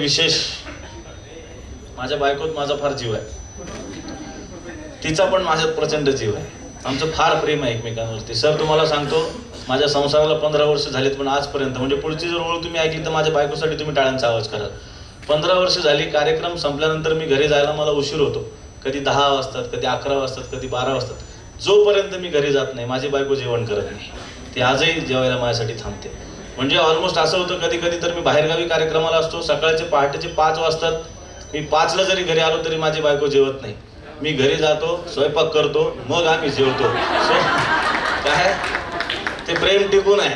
विशेष, माझ्या बायकोत माझा फार जीव आहे, तिचा पण माझ्यात प्रचंड जीव आहे. आमचं फार प्रेम आहे एकमेकांवरती. सर तुम्हाला सांगतो, माझ्या संसाराला 15 वर्ष झालीत, पण आजपर्यंत म्हणजे पुढची जर ओळ तुम्ही ऐकली तर माझ्या बायकोसाठी तुम्ही टाळ्यांचा आवाज कराल. 15 वर्ष झाली. कार्यक्रम संपल्यानंतर मी घरी जायला मला उशीर होतो, कधी 10 वाजतात, कधी 11 वाजतात, कधी 12 वाजतात. जोपर्यंत मी घरी जात नाही माझी बायको जेवण करत नाही. ती आजही जेवायला माझ्यासाठी थांबते. म्हणजे ऑलमोस्ट असं होतं कधी कधी तर मी बाहेरगावी कार्यक्रमाला असतो, सकाळचे पहाटेचे 5 वाजतात, मी 5ला जरी घरी आलो तरी माझी बायको जेवत नाही. मी घरी जातो, स्वयंपाक करतो, मग आम्ही जेवतो. सो काय ते प्रेम टिकून आहे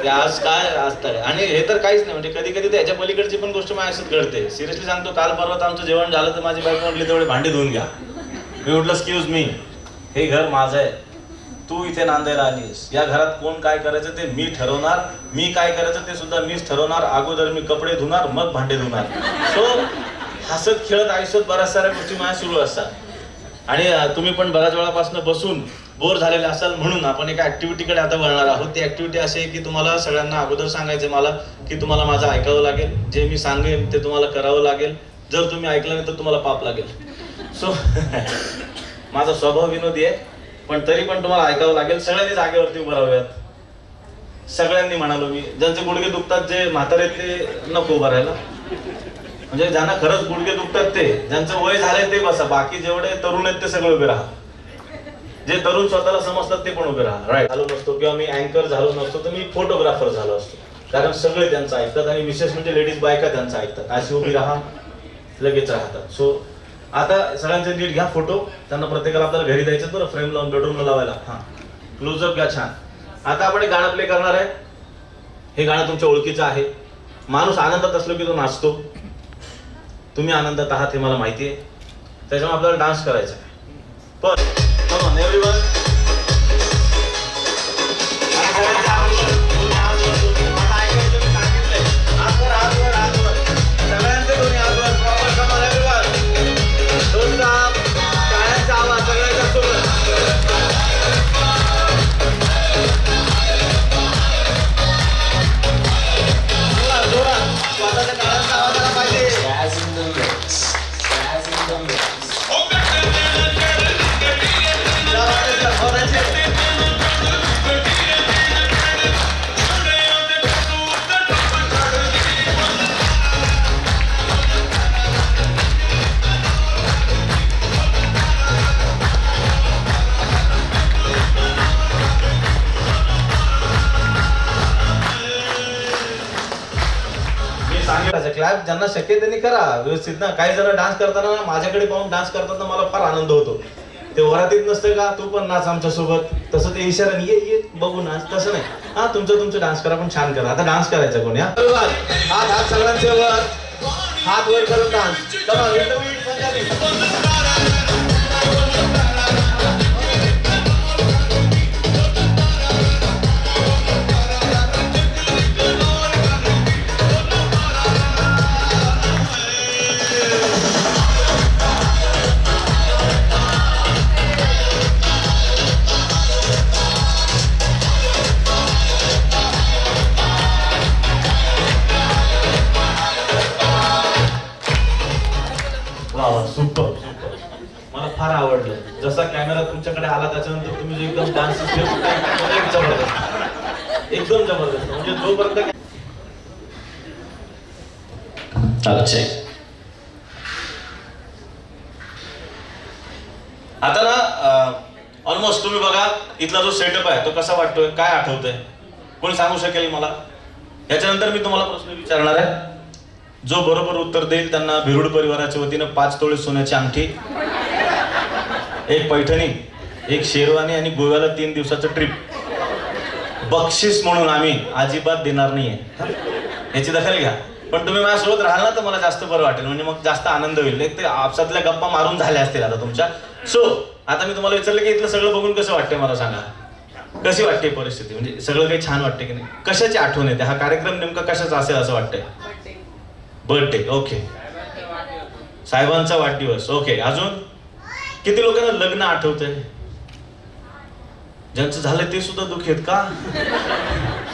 ते आज काय असतं. आणि हे तर काहीच नाही, म्हणजे कधी कधी त्याच्या पलीकडची पण गोष्ट माझ्याशीच घडते. सिरियसली सांगतो, काल परवा आमचं जेवण झालं तर माझी बायको म्हटली तेवढे भांडी धुवून घ्या. मी म्हटलं एक्सक्यूज मी, हे घर माझं आहे, तू इथे नांदायला आलीस, या घरात कोण काय करायचं ते मी ठरवणार, मी काय करायचं ते सुद्धा मीच ठरवणार. अगोदर मी कपडे धुणार, मग भांडे धुणार. सो हसत खेळत आयुष्यात बऱ्याच साऱ्या गोष्टी माझ्या सुरू असतात. आणि तुम्ही पण बऱ्याच वेळापासून बसून बोर झालेले असाल, म्हणून आपण एका ऍक्टिव्हिटीकडे आता वळणार आहोत. ती ऍक्टिव्हिटी अशी आहे की तुम्हाला सगळ्यांना अगोदर सांगायचं मला की तुम्हाला माझं ऐकावं लागेल, जे मी सांगेन ते तुम्हाला करावं लागेल. जर तुम्ही ऐकलं नाही तर तुम्हाला पाप लागेल. सो माझा स्वभाव विनोदी आहे, पण तरी पण तुम्हाला ऐकावं लागेल. सगळ्यांनी जागेवरती उभं राहूयात. सगळ्यांनी म्हणालो मी, ज्यांचे गुडघे दुखतात, जे म्हातारे ते नको उभं राहायला. म्हणजे ज्यांना खरंच गुडघे दुखतात ते, ज्यांचं वय झालंय ते बसा. बाकी जेवढे तरुण आहेत ते सगळे उभे राहा. जे तरुण स्वतःला समजतात ते पण उभे राहा. राईट झालो नसतो किंवा मी अँकर झालो नसतो तर मी फोटोग्राफर झालो असतो, कारण सगळे त्यांचं ऐकतात आणि विशेष म्हणजे लेडीज बायका त्यांचं ऐकतात. अशी उभी राहा, लगेच राहतात. सो आता सगळ्यांचे नीट घ्या फोटो. त्यांना प्रत्येकाला आपल्याला घरी द्यायचं बरं, फ्रेम लावून बेडरूमला लावायला. हां, क्लोजअप घ्या. छान. आता आपण एक गाणं प्ले करणार आहे. हे गाणं तुमच्या ओळखीचं आहे. माणूस आनंदात असलो की तो नाचतो. तुम्ही आनंदात आहात हे मला माहिती आहे, त्याच्यामुळे आपल्याला डान्स करायचा आहे. पण come on everyone. क्लॅप ज्यांना शक्य त्यांनी करा व्यवस्थित ना. काही जण डान्स करताना माझ्याकडे पाहून डान्स करताना मला फार आनंद होतो. ते वरातीत नसतं का, तू पण नाच आमच्या सोबत, तसं ते इशारा ये ये बघू नाच, तसं नाही. हा, तुमचं डान्स करा, पण छान करा. आता डान्स करायचा कोणी? हात सगळ्यांचे वर, हात वर करून डान्स. सुपर, मला फार आवडलं. जसा कॅमेरा तुमच्याकडे आला त्याच्यानंतर तुम्ही जो एकदम डान्स जबरदस्त, एकदम जबरदस्त. म्हणजे जोपर्यंत आता ना ऑलमोस्ट तुम्ही बघा इथला जो सेटअप आहे तो कसा वाटतोय, काय आठवतंय, कोणी सांगू शकेल मला? याच्यानंतर मी तुम्हाला प्रश्न विचारणार आहे. जो बरोबर उत्तर देईल त्यांना भिरुड परिवाराच्या वतीनं 5 तोळे सोन्याची अंगठी, एक पैठणी, एक शेरवानी आणि गोव्याला 3 दिवसाचं ट्रिप बक्षीस म्हणून आम्ही अजिबात देणार नाहीये. याची दखल घ्या. पण तुम्ही माझ्यासोबत राहाल ना तर मला जास्त बरं वाटेल, म्हणजे मग जास्त आनंद होईल. एक ते आपसातल्या गप्पा मारून झाल्या असतील आता तुमच्या. सो आता मी तुम्हाला विचारलं की इथलं सगळं बघून कसं वाटतंय मला सांगा. कशी वाटते परिस्थिती? म्हणजे सगळं काही छान वाटते की नाही? कशाची आठवण येते? हा कार्यक्रम नेमका कशाचा असेल असं वाटतंय? बर्थडे. ओके, साहेबांचा वाढदिवस. ओके, अजून किती लोकांना लग्न आठवतंय? ज्यांचं झालंय ते सुद्धा दुःख आहेत का?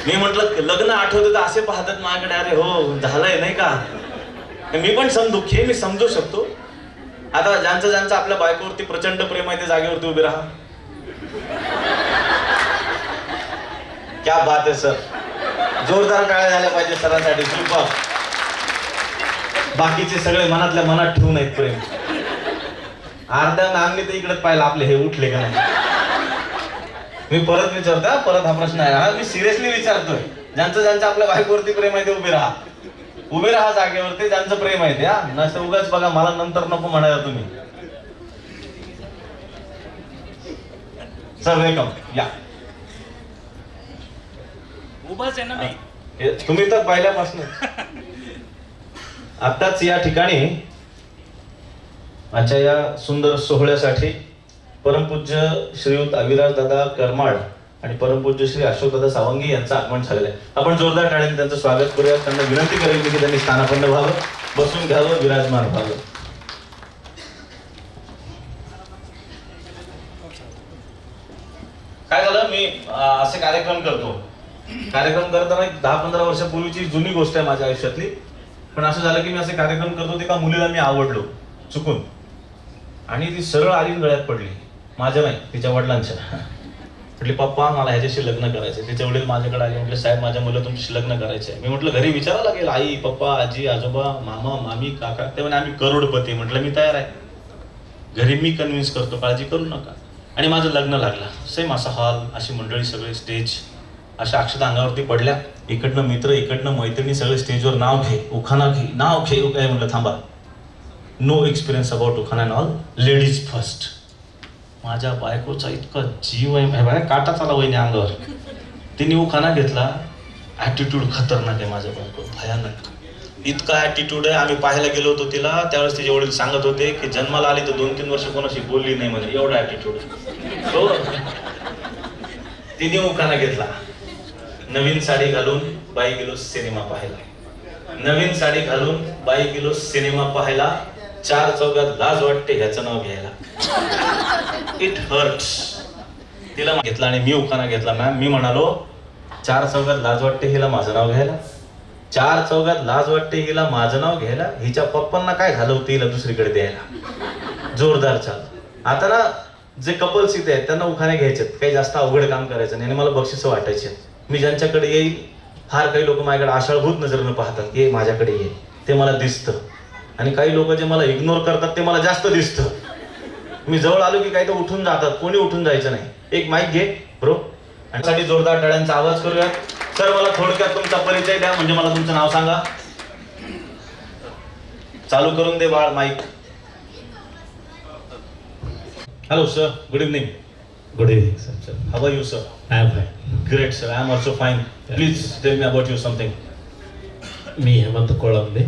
मी म्हटलं लग्न आठवतं तर असे पाहतात माझ्याकडे, अरे हो झालंय नाही का? मी पण समदुःखी आहे, मी समजू शकतो. आता ज्यांचं आपल्या बायकोवरती प्रचंड प्रेम आहे ते जागेवरती उभे राहा. क्या बात आहे सर, जोरदार टाळ्या झाल्या पाहिजे सरांसाठी. सुपर. बाकीचे सगळे मनातल्या मनात ठेवून आहेत प्रेम. अर्ध्या मॅमने तर इकडे पाहिलं आपले हे उठले का नाही. मी परत विचारतो, परत हा प्रश्न आहे हा, मी सिरियसली विचारतोय. ज्यांचं आपल्या बायकोवरती प्रेम आहे ते उभे राहा. उभे राहा जागेवरती, ज्यांचं प्रेम आहे ते. हा, नसतं उगाच बघा मला नंतर नको म्हणायला तुम्ही. सर वेलकम, या. उभाच आहे ना मी. तुम्ही तर पहिल्यापासून आताच या ठिकाणी आजच्या या सुंदर सोहळ्यासाठी परमपूज्य श्रीयुत अविराज दादा करमाळ आणि परमपूज्य श्री अशोक दादा सावंगी यांचं आगमन झालेलं आहे. आपण जोरदार टाळ्यांनी त्यांचं स्वागत करूया. त्यांना विनंती करेल की त्यांनी स्थानापन्न व्हावं, बसून घ्यावं, विराजमान व्हावं. काय झालं, मी असे कार्यक्रम करतो. कार्यक्रम करताना एक 10-15 वर्षापूर्वीची जुनी गोष्ट आहे माझ्या आयुष्यातली. पण असं झालं की मी असे कार्यक्रम करतो, एका मुलीला मी आवडलो चुकून, आणि ती सरळ आली गळ्यात पडली. माझ्या नाही, तिच्या वडिलांच्या. म्हटली पप्पा मला ह्याच्याशी लग्न करायचंय. तिचे वडील माझ्याकडे आले, म्हटले साहेब माझ्या मुलं तुमच्याशी लग्न करायचंय. मी म्हटलं घरी विचारावं लागेल, आई पप्पा आजी आजोबा मामा मामी काका. ते म्हणे आम्ही करोडपती. म्हटलं मी तयार आहे, घरी मी कन्व्हिन्स करतो, काळजी करू नका. आणि माझं लग्न लागलं. सेम असा हॉल, अशी मंडळी, सगळे स्टेज, अशा अक्षता अंगावरती पडल्या. इकडनं मित्र, इकडनं मैत्रिणी, सगळे स्टेजवर नाव घे उखाणा घे, नाव घे. काय म्हटलं थांबा, नो एक्सपिरियन्स अबाउट उखाणा अँड ऑल, लेडीज फर्स्ट. माझ्या बायकोचा इतका जीव आहे, काटा चाला वहिनी अंगावर. तिने उखाणा घेतला. ॲटिट्यूड खतरनाक आहे माझ्या बायको, भयानक. इतका ॲटिट्यूड आहे. आम्ही पाहायला गेलो होतो तिला, त्यावेळेस तिचे वडील सांगत होते की जन्माला आली तर 2-3 वर्ष कोणाशी बोलली नाही म्हणे, एवढा ॲटिट्यूड. हो, तिने उखाणा घेतला. नवीन साडी घालून बाई गेलो सिनेमा पाहायला. नवीन साडी घालून बाई गेलो सिनेमा पाहायला. 4 चौघात लाज वाटते ह्याचं नाव घ्यायला. It hurts. तिला घेतला आणि मी उखाणा घेतला. मॅम मी म्हणालो 4 चौघात लाज वाटते हिला माझं नाव घ्यायला. 4 चौघात लाज वाटते हिला माझं नाव घ्यायला. हिच्या पप्पांना काय घालवते हिला दुसरीकडे द्यायला. जोरदार चाल. आता ना जे कपल्स इथे आहेत त्यांना उखाणे घ्यायचे, काही जास्त अवघड काम करायचं नाही आणि मला बक्षीस वाटायचे. मी ज्यांच्याकडे येईल, फार काही लोक माझ्याकडे आशाळभूत नजरेनं पाहतात की माझ्याकडे येईल, ते मला दिसतं. आणि काही लोक जे मला इग्नोर करतात ते मला जास्त दिसतं. मी जवळ आलो की काही तर उठून जातात. कोणी उठून जायचं नाही. एक माईक घे ब्रो. आणि साठी जोरदार टाळ्यांचा आवाज करूया. सर मला थोडक्यात तुमचा परिचय द्या, म्हणजे मला तुमचं नाव सांगा. चालू करून दे बाळ mike. Hello sir, good evening. Good evening, sir. How are you, sir? I am fine. Great, sir. I am also fine. Please tell me about you something. मी हेमंत कोळंबे.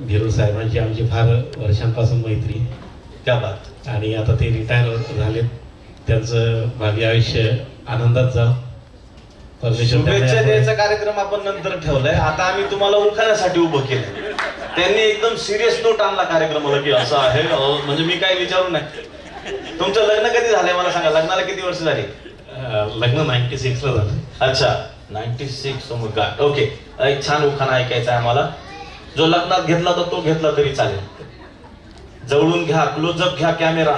भिरुड साहेबांची आमची फार वर्षांपासून मैत्री. क्या बात. आणि आता ते रिटायर झालेत. त्यांचं भावी आयुष्य आनंदात जावं. शुभेच्छा द्यायचा कार्यक्रम आपण नंतर ठेवलाय. आता आम्ही तुम्हाला उखाण्यासाठी उभं केलं. त्यांनी एकदम सिरियस नोट आणला कार्यक्रमाला की असं आहे, म्हणजे मी काय विचारू नाही. तुमचं लग्न कधी झालंय मला सांगा. लग्नाला किती वर्ष झाली? लग्न 96 ला झालं. अच्छा, 96. ओके. एक छान उखाणा ऐकायचा आहे आम्हाला. जो लग्नात घेतला तर तो घेतला तरी चालेल. जवळून घ्या, क्लोजअप घ्या, कॅमेरा.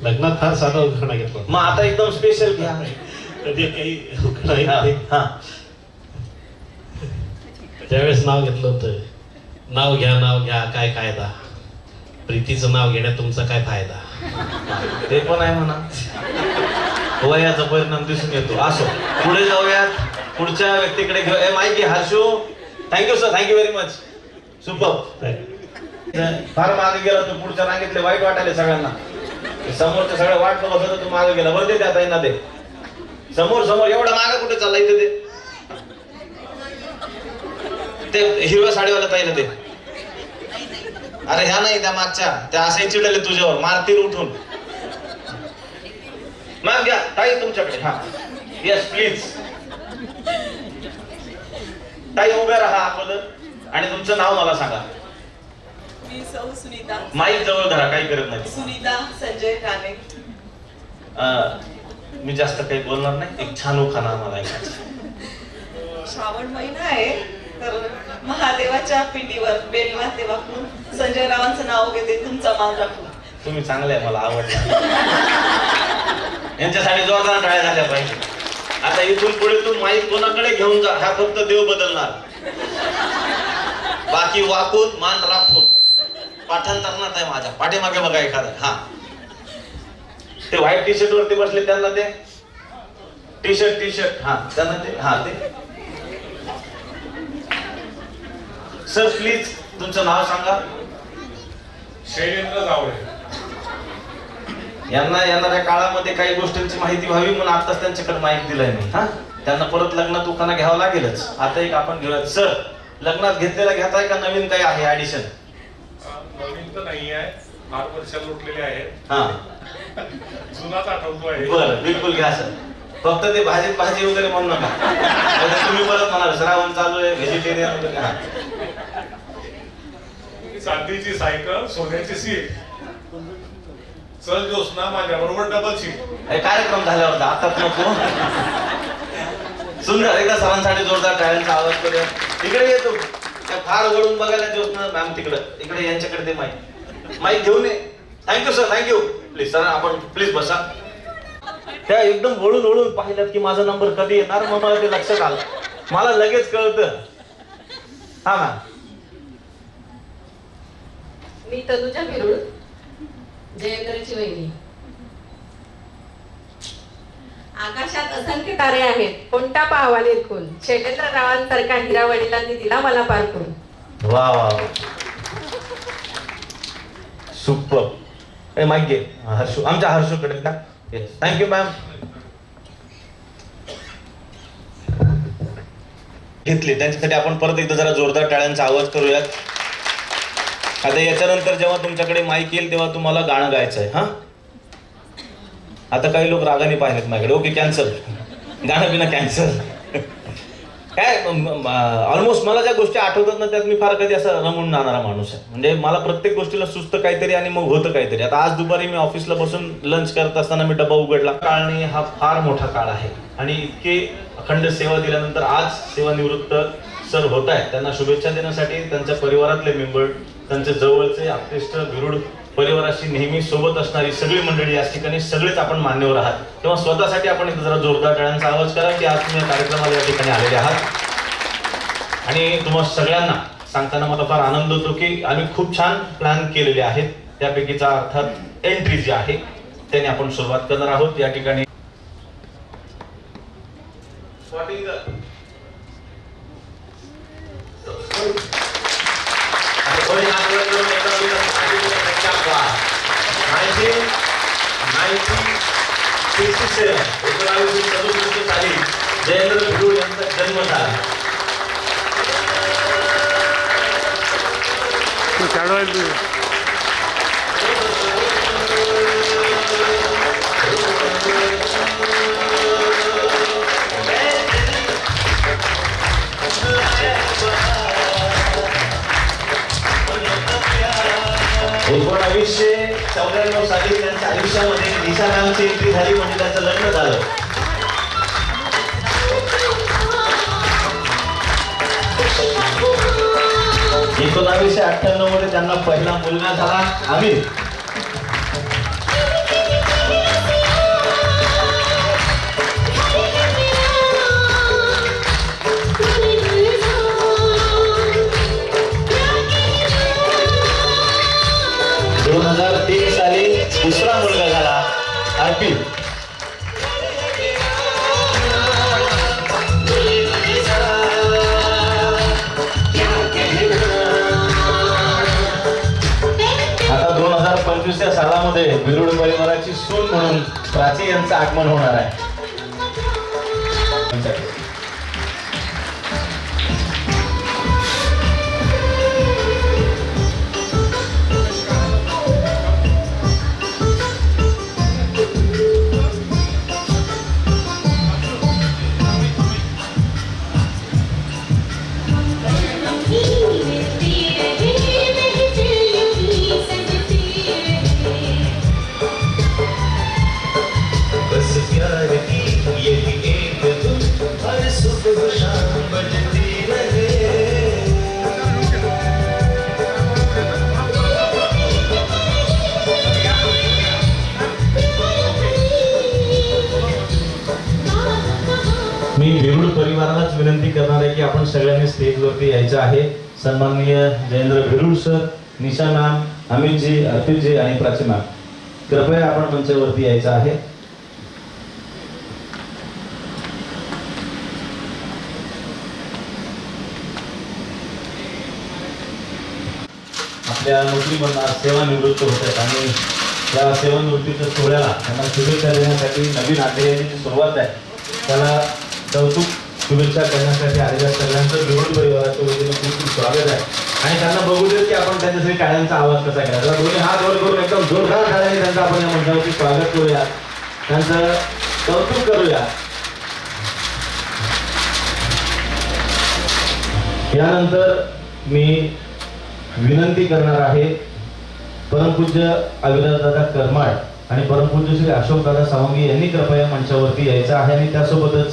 लग्नात फार साधा उखाणा घेतला. मग आता एकदम स्पेशल घ्या. कधी काही उखाणा त्यावेळेस नाव घेतलं होतं. नाव घ्या काय कायदा, प्रीतीचं नाव घेण्यात तुमचा काय फायदा. ते पण आहे म्हणा. वयाचा परिणाम दिसून येतो. असो, पुढे जाऊयात. पुढच्या व्यक्तीकडे घेऊ. माहिती घे Harshu. Thank you sir, thank you very much. Super. फार मागे गेला तू. पुढच्या रांगेतले वाईट वाटायले सगळ्यांना. समोरचे सगळे वाट बघत होतं, तू मागे गेला. बरं ते आता ना ते समोर एवढा मागे कुठे चालला इथे ते हिरव्या साडीवाला ताईला ते. अरे ह्या नाही, त्या मागच्या त्या असे चिडले तुझ्यावर, मारतील उठून. मॅम घ्या ताई तुमच्याकडे. हा येस प्लीज. ताई उभ्या राहा अगोदर आणि तुमचं नाव मला सांगा. मी सौ सुनीता. माईक जवळ धरा, काही करत नाही. सुनीता संजय काने. मी जास्त काही बोलणार नाही. एक छान उखाणा मला ऐकायचा. श्रावण महिना आहे तर महादेवाच्या पिंडीवर बेलवाते वापरून संजय रावांचं नाव घेते तुमचा मान राखून. तुम्ही चांगले आहे, मला आवडलं. यांच्यासाठी जोरदार टाळ्या झाल्या पाहिजे. आता इथून पुढे तू माईक कोणाकडे घेऊन जा, हा फक्त देव बदलणार. बाकी वाकून मान राखून पाठांतरणात आहे माझ्या पाठीमागे बघा एखादा. हा ते व्हाईट टी शर्ट वरती बसले त्यांना ते टी शर्ट हा त्यांना ते हा ते. सर प्लीज तुमचं नाव सांगा. शैलेंद्र जावळे. यांना येणाऱ्या काळामध्ये काही गोष्टींची माहिती व्हावी म्हणून आताच त्यांच्याकडे माहिती दिलंय मी. हा त्यांना परत लग्नात उखाणा घ्यावा लागेलच. आता एक आपण घेऊयात. सर लग्नात घेतलेला घेताय का नवीन काही आहे ऍडिशन? नवीन तर नाही आहे, 8 वर्ष लुटलेले आहेत. हा जुनाच आठवतो आहे. बरं बिलकुल घ्या सर. फक्त ते भाजी वगैरे म्हणू नका. नाहीतर तुम्ही परत म्हणाल श्रावण चालू आहे व्हेजिटेरियन वगैरे. हा चांदीची सायकल, सोन्याची सीट, चल ज्योत्स्ना माझ्या बरोबर डबल सीट. हे कार्यक्रम झाल्यावर आताच नको. सुंदर. एकदा सरांसाठी जोरदार टाळ्यांचा आवाज करूया. इकडे येतो त्या फार वळून बघायला ज्योत्स्ना मॅम तिकडे. इकडे यांच्याकडे ते माईक घेऊन ये. Thank you sir, thank you. Please sir आपण प्लीज बसा. त्या एकदम वळून पाहिल्यात की माझा नंबर कधी येणार, मग मला ते लक्षात आलं. मला लगेच कळतं. हा मॅम. मी तनुजा बिरुड, जयेंद्रची वहिनी. आकाशात असंख्य तारे आहेत, कोणता पाहावा निरखून, शैलेंद्र रावांसारखा हिरा वडिलांनी दिला मला पारखून. वा वा सुपर. ए माईक घे. हर्षू, आमच्या हर्षूकडे ना. Yes thank you ma'am. घेतली त्यांच्यासाठी आपण परत एकदा जरा जोरदार टाळ्यांचा आवाज करूयात. आता याच्यानंतर जेव्हा तुमच्याकडे माईक येईल तेव्हा तुम्हाला गाणं गायचं आहे. हा आता काही लोक रागाने पाहिलेत माझ्याकडे. Okay cancel. गाणं बिना कॅन्सल. काय ऑलमोस्ट मला ज्या गोष्टी आठवतात ना त्यात मी फार कधी असं रमून जाणारा माणूस आहे. म्हणजे मला प्रत्येक गोष्टीला सुचतं काहीतरी आणि मग होतं काहीतरी. आता आज दुपारी मी ऑफिसला बसून लंच करत असताना मी डबा उघडला. काळणी हा फार मोठा काळ आहे आणि इतके अखंड सेवा दिल्यानंतर आज सेवानिवृत्त सर होत आहेत. त्यांना शुभेच्छा देण्यासाठी त्यांच्या परिवारातले मेंबर, त्यांचे जवळचे आप्तेष्ट, बिरुड परिवाराशी नेहमी सोबत असणारी सगळी मंडळी या ठिकाणी सगळेच आपण मान्यवर आहात. तेव्हा स्वतःसाठी आपण एक जरा जोरदार टाळ्यांचा आवाज करा की आज तुम्ही या कार्यक्रमाला या ठिकाणी आलेले आहात. आणि तुम्हाला सगळ्यांना सांगताना मला फार आनंद होतो की आम्ही खूप छान प्लॅन केलेले आहेत. त्यापैकीचा अर्थात एंट्री जी आहे त्याने आपण सुरुवात करणार आहोत. या ठिकाणी साली जयेंद्र बिरुड यांचा जन्म झाला. एकोणावीसशे 94 साली त्यांच्या आयुष्यामध्ये निशा नावाची एंट्री झाली म्हणजे त्यांचं लग्न झालं. एकोणावीसशे 98 मध्ये त्यांना पहिला मुलगा झाला आमिर. साली दुसरा मुलगा झाला अर्पित. आता 2025 या सालामध्ये बिरुड परिवाराची सून म्हणून प्राची यांचं आगमन होणार आहे. वेरूळ परिवारालाच विनंती करणार आहे की आपण सगळ्यांनी स्टेजवरती यायचं आहे. सन्माननीय जयेंद्र वेरूळ सर, निशा मॅम, अमितजी, अर्पितजी आणि प्राची मॅम, कृपया आपण मंचावरती यायचं आहे. आपल्या नोकरीमधून सेवानिवृत्त होत आहेत आणि या सेवानिवृत्तीच्या सोहळ्याला त्यांना शुभेच्छा देण्यासाठी नवीन अध्यायाची जी सुरुवात आहे त्याला कौतुक शुभेच्छा करण्यासाठी आलेल्या सगळ्यांचं वेरूळ परिवाराच्या वतीने खूप खूप स्वागत आहे. आणि त्यांना बघू देत की आपण त्यांच्यासाठी टाळ्यांचा आवाज कसा करायचा. दोन्ही हात वर करून एकदम जोरदार टाळ्याने त्यांचं आपण या मंचावरती स्वागत करूया, त्यांचं कौतुक करूया. यानंतर मी विनंती करणार आहे परमपूज्य अविनाशदादा करमाळ आणि परमपूज्य श्री अशोकदादा सावंगी यांनी कृपया मंचावरती यायचं आहे. आणि त्यासोबतच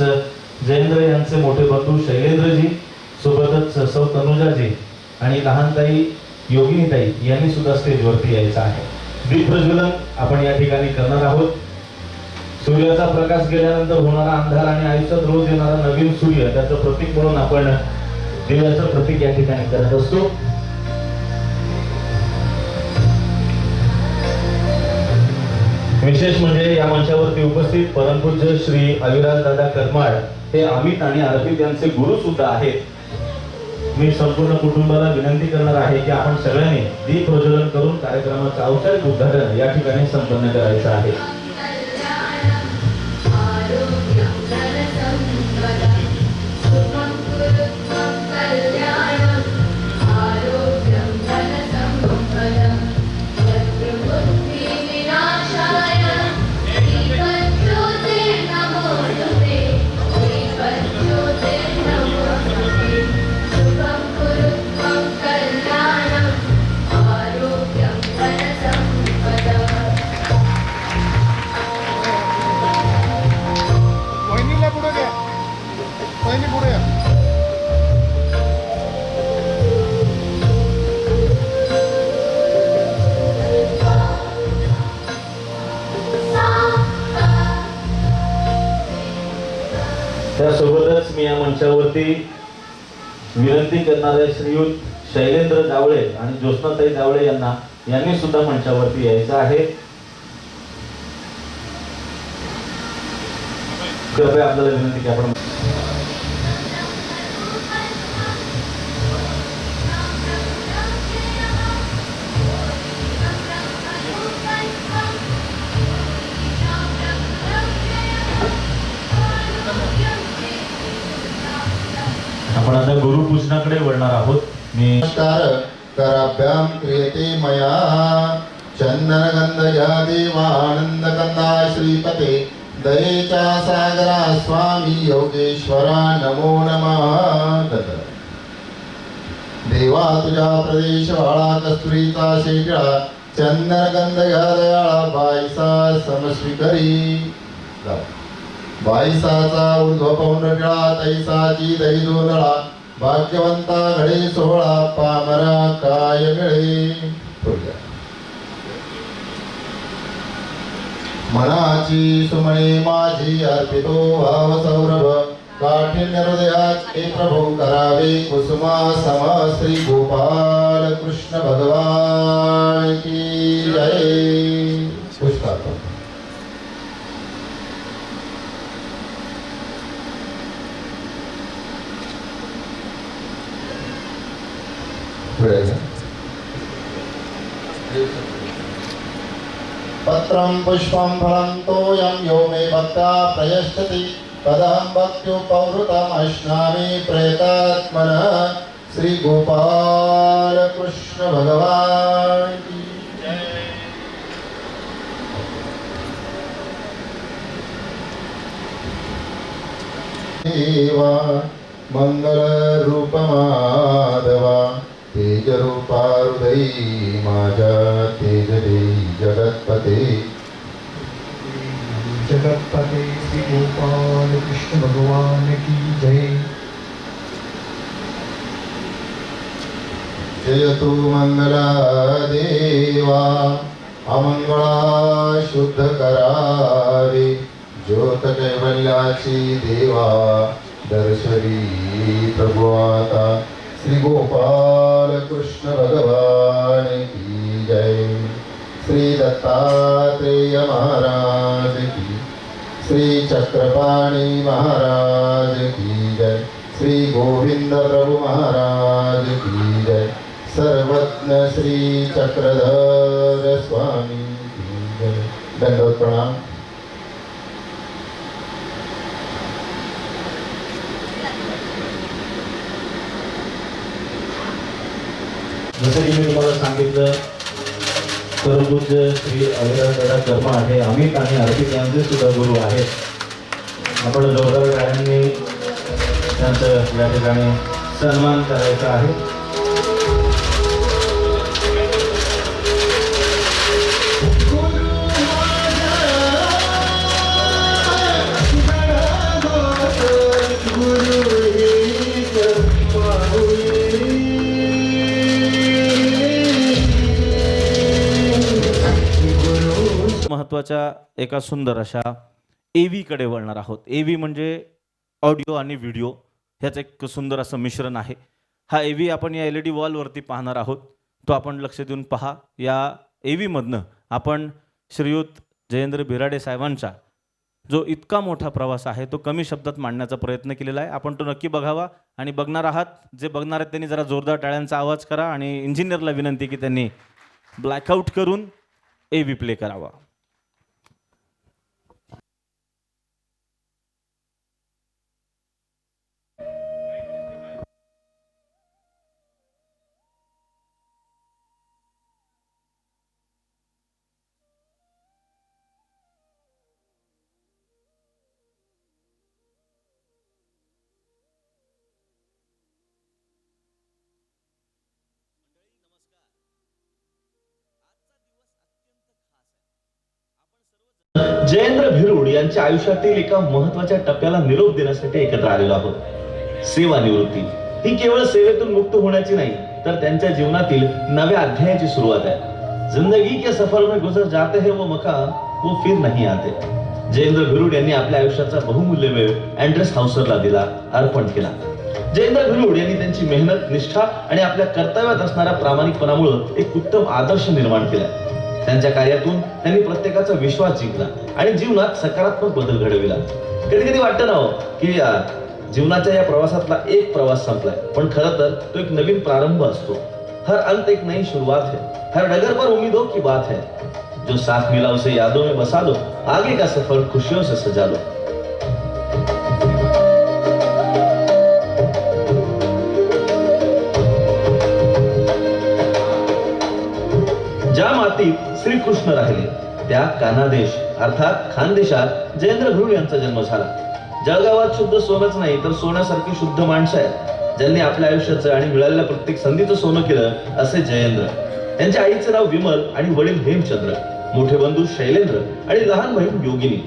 जयेंद्र यांचे मोठे बंधू शैलेंद्रजी, सोबतच सौ तनुजाजी आणि लहानताई योगिनीताई यांनी सुद्धा स्टेजवरती यायचं आहे. दीप प्रज्वलन आपण या ठिकाणी करणार आहोत. सूर्याचा प्रकाश गेल्यानंतर होणारा अंधार आणि आयुष्यात रोज येणारा नवीन सूर्य त्याचं प्रतीक म्हणून आपण दिव्याचं प्रतीक या ठिकाणी करत असतो. विशेष म्हणजे या मंचावरती उपस्थित परमपूज्य श्री अविनाशदादा करमाळ हे अमित आणि अर्पित यांचे गुरु सुद्धा आहेत. मी संपूर्ण कुटुंबाला विनंती करणार आहे की आपण सगळ्यांनी दीप प्रज्वलन करून कार्यक्रमाचं औपचारिक उद्घाटन या ठिकाणी संपन्न करायचं आहे. त्यासोबतच मी या मंचावरती विनंती करणारे श्रीयुत शैलेंद्र जावळे आणि ज्योत्स्नाताई जावळे यांनी सुद्धा मंचावरती यायचं आहे. कृपया आपल्याला विनंती की आपण आपण आता गुरुपूजनाकडे वळणार आहोत. मी नमस्कार कराभ्याम क्रियते मया चंदनगंध या देवानंदकंदा श्रीपते दयेच्या सागरा स्वामी योगेश्वरा नमो नमः. देवा तुझ्या प्रदेश वाळा कस्तुरीचा शेगळा चंदनगंध या दयाळा बाईसा समस्वीकरी. बाईसाचा ऊर्ध्व पौंड्रगिळा तैसाची दही दोनळा भाग्यवंता घडे सोहळा पामरा काय मिळे. मनाची सुमणे माझी अर्पितो भाव सौरभ काठिण्य हृदयाचे प्रभू करावे कुसुमा सम श्री गोपाल कृष्ण भगवान की जय. पुष्पार्पण. पत्रं पुष्पं फलं तोयं यो मे भक्ता प्रयच्छति तदहं भक्त्युपहृतम् अश्नामि प्रयतात्मनः. श्री गोपाल कृष्ण भगवान की देवा मंगल रूप माधवा तेज रूपा हृदयी माझ्या तेज देई जगतपते. जगतपते श्री गोपाल कृष्ण भगवान की जय. जय तू मंगला देवा अमंगळा शुद्ध करावे ज्योत कैवल्याची देवा दर्शवी प्रभु आता श्री गोपाल कृष्ण भगवान की जय। श्री दत्तात्रेय महाराज की, श्री चक्रपाणी महाराज की जय। श्री गोविंद प्रभु महाराज की जय। सर्वज्ञ श्री चक्रधर स्वामी की जय। दंडवत प्रणाम। जसं की मी तुम्हाला सांगितलं, परमपूज्य श्री अविनाशदादा कर्मा आहे, अमित आणि अर्पित यांचे सुद्धा गुरु आहेत। आपण जोरदार टाळ्यांनी त्यांचं या ठिकाणी सन्मान करायचा आहे। महत्त्वाच्या एका सुंदर अशा AV-कडे वळणार आहोत। AV म्हणजे ऑडिओ आणि व्हिडिओ ह्याचं एक सुंदर असं मिश्रण आहे। हा AV आपण या LED वॉलवरती पाहणार आहोत, तो आपण लक्ष देऊन पहा। या AV-मधनं आपण श्रीयुत जयेंद्र बिराडे साहेबांचा जो इतका मोठा प्रवास आहे तो कमी शब्दात मांडण्याचा प्रयत्न केलेला आहे। आपण तो नक्की बघावा आणि बघणार आहात जे बघणार आहेत त्यांनी जरा जोरदार टाळ्यांचा आवाज करा आणि इंजिनियरला विनंती की त्यांनी ब्लॅकआउट करून AV प्ले करावा। जयेंद्र भिरुड यांच्या आयुष्यातील एका महत्त्वाच्या टप्प्याला निरोप देण्यासाठी एकत्र आलेलो आहोत। सेवानिवृत्ती ही केवळ सेवेतून मुक्त होण्याची नाही, तर त्यांच्या जीवनातील नव्या अध्यायाची सुरुवात आहे। जिंदगी के सफर में गुजर जाते हैं वो मकाम वो फिर नहीं आते। जयेंद्र भिरुड यांनी आपल्या आयुष्याचा बहुमूल्य वेळ अँड्रेस हाऊसरला दिला, अर्पण केला। जयेंद्र भिरुड यांनी त्यांची मेहनत, निष्ठा आणि आपल्या कर्तव्यात असणाऱ्या प्रामाणिकपणामुळे एक उत्तम आदर्श निर्माण केला। त्यांच्या कार्यातून त्यांनी प्रत्येकाचा विश्वास जिंकला आणि जीवनात सकारात्मक बदल घडविला। कधी कधी वाटतं ना की जीवनाच्या या प्रवासातला एक प्रवास संपलाय, पण खरं तर तो एक नवीन प्रारंभ असतो। हर अंत एक नई शुरुआत है, हर डगर पर उम्मीदों की बात है। जो साथ मिला उसे यादों में बसा लो, आगे का सफर खुशियों से सजा लो। ज्या मातीत श्रीकृष्ण राहिले त्या कानादेश अर्थात खानदेशात जयेंद्र भिरुड यांचा जन्म झाला। जळगावात शुद्ध सोनच नाही तर सोन्यासारखी शुद्ध माणसं आहेत, ज्यांनी आपल्या आयुष्याचं आणि मिळालेल्या प्रत्येक संधीचं सोनं केलं असे जयेंद्र। त्यांच्या आईचं नाव विमल आणि वडील हेमचंद्र, मोठे बंधू शैलेंद्र आणि लहान बहीण योगिनी।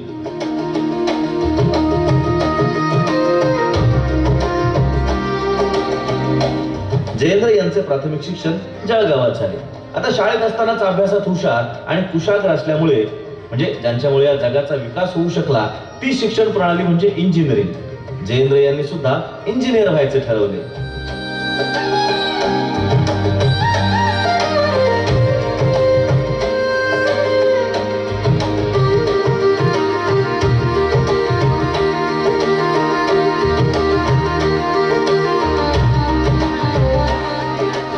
जयेंद्र यांचे प्राथमिक शिक्षण जळगावात झाले। आता शाळेत असतानाच अभ्यासात हुशार आणि कुशाग्र असल्यामुळे म्हणजे ज्यांच्यामुळे या जगाचा विकास होऊ शकला ती शिक्षण प्रणाली म्हणजे इंजिनिअरिंग। जयेंद्र यांनी सुद्धा इंजिनियर व्हायचे ठरवले।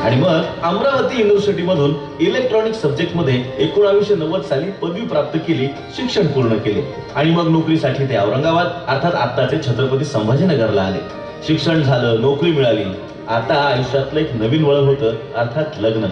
आणि मग अमरावती युनिव्हर्सिटी मधून इलेक्ट्रॉनिक सब्जेक्ट मध्ये 1990 साली पदवी प्राप्त केली, शिक्षण पूर्ण केले आणि मग नोकरीसाठी ते औरंगाबाद अर्थात आत्ताचे छत्रपती संभाजीनगरला आले। शिक्षण झालं, नोकरी मिळाली, आता आयुष्यातलं एक नवीन वळण होतं अर्थात लग्न।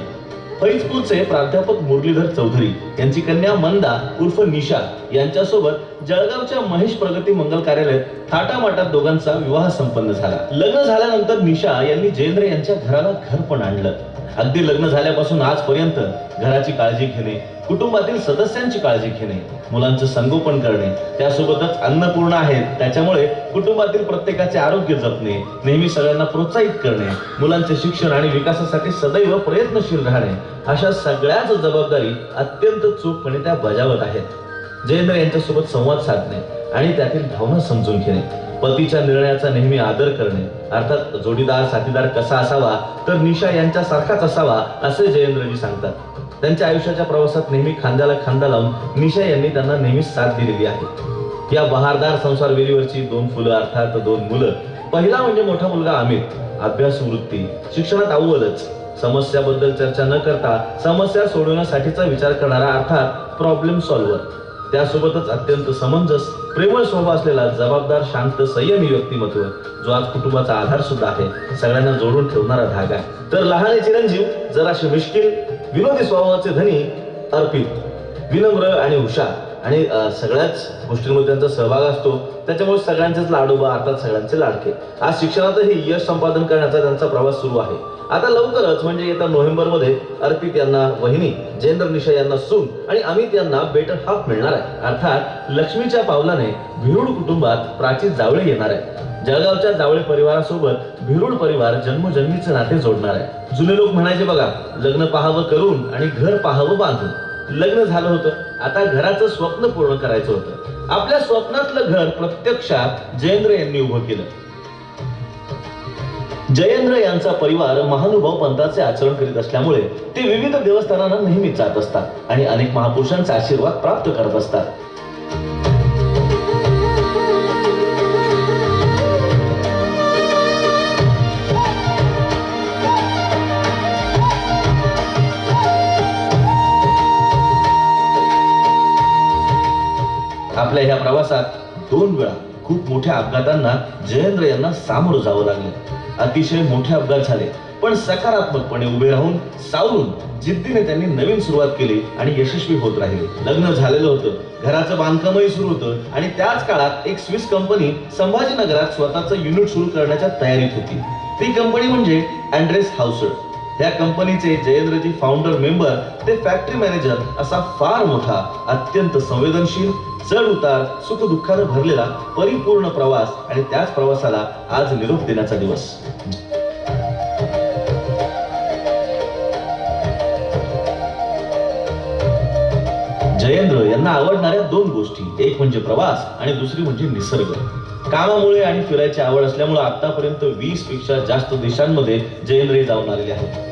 फैजपूरचे प्राध्यापक मुरलीधर चौधरी यांची कन्या मंदा उर्फ निशा यांच्यासोबत जळगावच्या महेश प्रगती मंगल कार्यालयात थाटामाटात दोघांचा विवाह संपन्न झाला। लग्न झाल्यानंतर निशा यांनी जयेंद्र यांच्या घराला घर पण आणलं। अगदी लग्न झाल्यापासून आजपर्यंत घराची काळजी घेणे, कुटुंबातील सदस्यांची काळजी घेणे, मुलांचं संगोपन करणे, त्यासोबतच अन्नपूर्णा आहेत त्याच्यामुळे कुटुंबातील प्रत्येकाचे आरोग्य जपणे, नेहमी सगळ्यांना प्रोत्साहित करणे, मुलांचे शिक्षण आणि विकासासाठी सदैव प्रयत्नशील राहणे, अशा सगळ्याच जबाबदारी अत्यंत चोखपणे त्या बजावत आहेत। जयेंद्र यांच्यासोबत संवाद साधणे आणि त्यातील भावना समजून घेणे, पतीच्या निर्णयाचा नेहमी आदर करणे, अर्थात जोडीदार साथीदार कसा असावा तर निशा यांच्यासारखाच असावा असे जयेंद्रजी सांगतात. त्यांच्या आयुष्याच्या प्रवासात नेहमी खांद्याला खांदा लावून निशा यांनी त्यांना नेहमी साथ दिलेली आहे. या बहारदार संसार वेलीवरची 2 फुलं अर्थात 2 मुलं. पहिला म्हणजे मोठा मुलगा अमित, अभ्यास वृत्ती, शिक्षणात अव्वलच, समस्याबद्दल चर्चा न करता समस्या सोडवण्यासाठीचा विचार करणारा अर्थात प्रॉब्लेम सॉल्व्हर. त्यासोबतच अत्यंत समंजस प्रेमळ स्वभाव असलेला जबाबदार शांत संयमी व्यक्तिमत्व, जो आज कुटुंबाचा आधार सुद्धा आहे, सगळ्यांना जोडून ठेवणारा धागा. तर लहान चिरंजीव, जराशे मिश्किल, विनोदी स्वभावाचे धनी अर्पित, विनम्र आणि हुशार आणि सगळ्याच गोष्टींमध्ये त्यांचा सहभाग असतो. त्याच्यामुळे सगळ्यांचेच लाडोबा अर्थात सगळ्यांचे लाडके. आज शिक्षणातही यश संपादन करण्याचा त्यांचा प्रवास सुरू आहे. आता लवकरच म्हणजे येत्या नोव्हेंबरमध्ये अर्पित यांना वहिनी, जयेंद्र निशा यांना सून आणि अमित यांना बेटर हाफ मिळणार आहे. अर्थात लक्ष्मीच्या पावलाने भिरुड कुटुंबात प्राची जावळे येणार आहे. जळगावच्या जावळे परिवारासोबत भिरुड परिवार जन्मजन्मीचे नाते जोडणार आहे. जुने लोक म्हणायचे बघा, लग्न पाहावं करून आणि घर पाहावं बांधून. लग्न झालं होतं, आता घराचं स्वप्न पूर्ण करायचं होतं. आपल्या स्वप्नातलं घर प्रत्यक्षात जयेंद्र यांनी उभं केलं. जयेंद्र यांचा परिवार महानुभाव पंथाचे आचरण करीत असल्यामुळे ते विविध देवस्थानांना नेहमीच जात असतात आणि अनेक महापुरुषांचा आशीर्वाद प्राप्त करत असतात. आपल्या ह्या प्रवासात 2 वेळा खूप मोठ्या अपघातांना जयेंद्र यांना सामोरं जावं लागलं. अतिशय मोठे अपघात झाले, पण सकारात्मकपणे उभे राहून सावरून जिद्दीने त्यांनी नवीन सुरुवात केली आणि यशस्वी होत राहिले. लग्न झालेलं होतं, घराचं बांधकामही सुरू होतं आणि त्याच काळात एक स्विस कंपनी संभाजीनगरात स्वतःचं युनिट सुरू करण्याच्या तयारीत होती. ती कंपनी म्हणजे अँड्रेस हाऊसर. त्या कंपनीचे जयेंद्रजी फाउंडर मेंबर ते फॅक्टरी मॅनेजर असा फार मोठा, अत्यंत संवेदनशील, चढ उतार सुखदुःखाने भरलेला परिपूर्ण प्रवास आणि त्याच प्रवासाला आज निरोप देण्याचा दिवस. जयेंद्र यांना आवडणाऱ्या 2 गोष्टी, एक म्हणजे प्रवास आणि दुसरी म्हणजे निसर्ग. कामामुळे आणि फिरायची आवड असल्यामुळे आतापर्यंत 20 पेक्षा जास्त देशांमध्ये जयेंद्र जाऊन आलेले आहेत.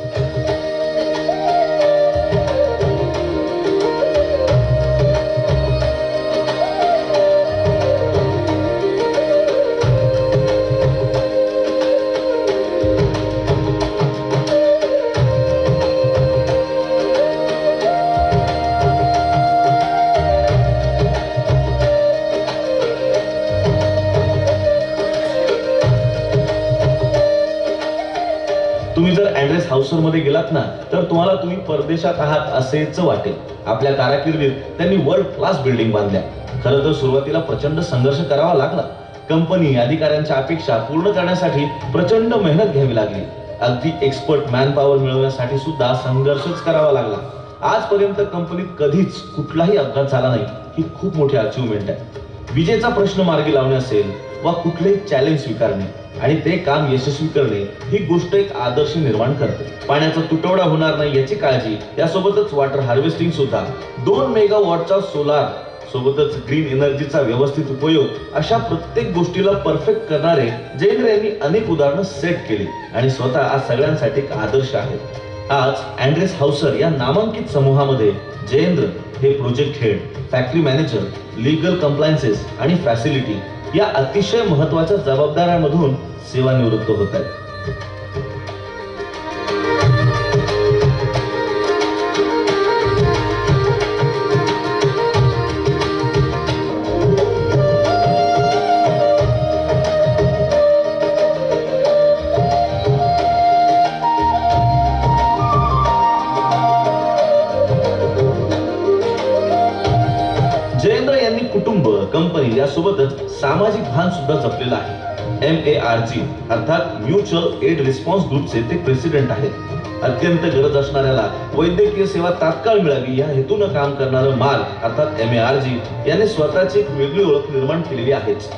तुम्ही जर अँड्रेस हाऊसर मध्ये गेलात ना तर तुम्ही परदेशात आहात असेच वाटेल. आपल्या कारकिर्दीत त्यांनी वर्ल्ड क्लास बिल्डिंग बांधल्या. खरं तर सुरुवातीला प्रचंड संघर्ष करावा लागला. कंपनी अधिकाऱ्यांच्या अपेक्षा पूर्ण करण्यासाठी प्रचंड मेहनत घ्यावी लागली. अगदी एक्सपर्ट मॅन पॉवर मिळवण्यासाठी सुद्धा संघर्षच करावा लागला. आजपर्यंत कंपनीत कधीच कुठलाही अपघात झाला नाही, ही खूप मोठी अचिव्हमेंट आहे. विजेचा प्रश्न मार्गी लावणे असेल वा कुठलेही चॅलेंज स्वीकारणे आणि ते काम यशस्वी करणे, ही गोष्ट एक आदर्श निर्माण करते. पाण्याचा तुटवडा होणार नाही याची काळजी, यासोबतच वॉटर हार्वेस्टिंग सुद्धा, 2 मेगावॉटचा सोलार सोबतच ग्रीन एनर्जीचा व्यवस्थित उपयोग, अशा प्रत्येक गोष्टीला परफेक्ट करणारे जयेंद्र यांनी अनेक उदाहरणं सेट केली आणि स्वतः आज सगळ्यांसाठी एक आदर्श आहेत. आज अँड्रेस हाऊसर या नामांकित समूहामध्ये जयेंद्र हे project head, factory manager, legal compliances आणि फॅसिलिटी या अतिशय महत्वाच्या जबाबदाऱ्यांमधून सेवानिवृत्त होत आहेत. जयेंद्र यांनी कुटुंब, कंपनी यासोबतच सामाजिक भान सुद्धा जपलेलं आहे. MARG अर्थात म्युच्युअल एड रिस्पॉन्स ग्रुपचे ते प्रेसिडेंट आहेत. अत्यंत गरज असणाऱ्याला वैद्यकीय सेवा तात्काळ मिळावी या हेतून काम करणारं मार्ग अर्थात MARG याने स्वतःची एक वेगळी ओळख निर्माण केलेली आहेच.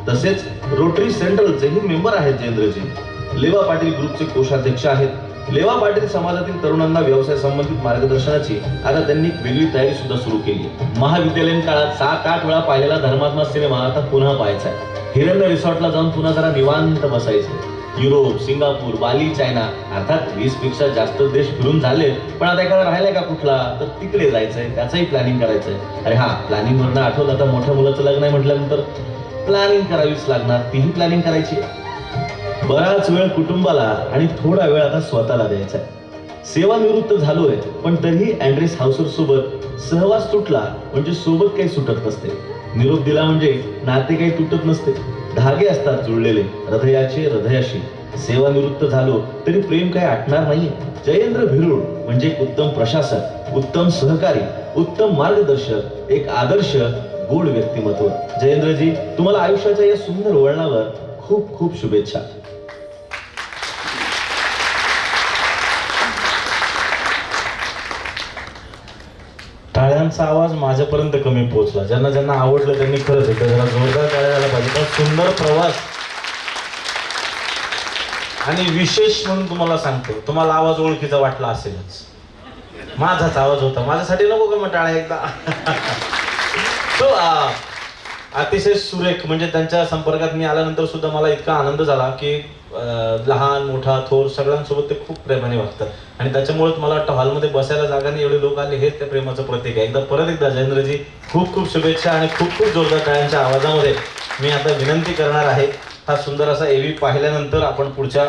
तसेच रोटरी सेंट्रलचेही मेंबर आहेत जयेंद्रजी. लेवा पाटील ग्रुपचे कोषाध्यक्ष आहेत. लेवा पाटील समाजातील तरुणांना व्यवसाय संबंधित मार्गदर्शनाची आता त्यांनी एक वेगळी तयारी सुद्धा सुरू केली आहे. महाविद्यालयीन काळात 7-8 वेळा पाहिलेला धर्मात्मा सिनेमा आता पुन्हा पाहायचा आहे. हिरण्य रिसॉर्टला जाऊन पुन्हा जरा निवांत बसायचं. युरोप, सिंगापूर, बाली, चायना अर्थात 20 पेक्षा जास्त देश फिरून झाले, पण आता एखादा राहिलाय का कुठला तर तिकडे जायचंय, त्याचंही प्लॅनिंग करायचंय. अरे हा, प्लॅनिंग वरनं आठवलं, आता मोठ्या मुलाचं लग्न आहे म्हटल्यानंतर प्लॅनिंग करावीच लागणार, तीही प्लॅनिंग करायची. बराच वेळ कुटुंबाला आणि थोडा वेळ आता स्वतःला द्यायचा आहे. सेवानिवृत्त झालोय, पण तरीही अँड्रेस हाऊसर सोबत सहवास तुटला म्हणजे सोबत काही सुटत नसते. निरोप दिला म्हणजे नाते काही तुटत नसते, धागे असतात जुळलेले हृदयाचे हृदयाशी. सेवानिवृत्त झालो तरी प्रेम काही आटणार नाहीये. जयेंद्र भिरुड म्हणजे एक उत्तम प्रशासक, उत्तम सहकारी, उत्तम मार्गदर्शक, एक आदर्श गोड व्यक्तिमत्व. जयेंद्रजी, तुम्हाला आयुष्याच्या या सुंदर वळणावर खूप खूप शुभेच्छा. टाळ्यांचा आवाज माझ्यापर्यंत कमी पोहोचला. ज्यांना ज्यांना आवडलं त्यांनी खरंच एकदा जरा जोरदार टाळ्या झाला पाहिजे. पण सुंदर प्रवास. आणि विशेष म्हणून तुम्हाला सांगतो, तुम्हाला आवाज ओळखीचा वाटला असेलच. माझाच आवाज होता, माझ्यासाठी नको का मग टाळ्या एकदा. तो अतिशय सुरेख, म्हणजे त्यांच्या संपर्कात मी आल्यानंतर सुद्धा मला इतका आनंद झाला की लहान मोठा थोर सगळ्यांसोबत ते खूप प्रेमाने वागतात. आणि त्याच्यामुळे मला वाटतं हॉलमध्ये बसायला जागा नाही, एवढे लोक आले, हेच त्या प्रेमाचं प्रतीक आहे. परत एकदा जयेंद्रजी खूप खूप शुभेच्छा. आणि खूप खूप जोरदार टाळ्यांच्या आवाजामध्ये मी आता विनंती करणार आहे, हा सुंदर असा एव्ही पाहिल्यानंतर आपण पुढच्या,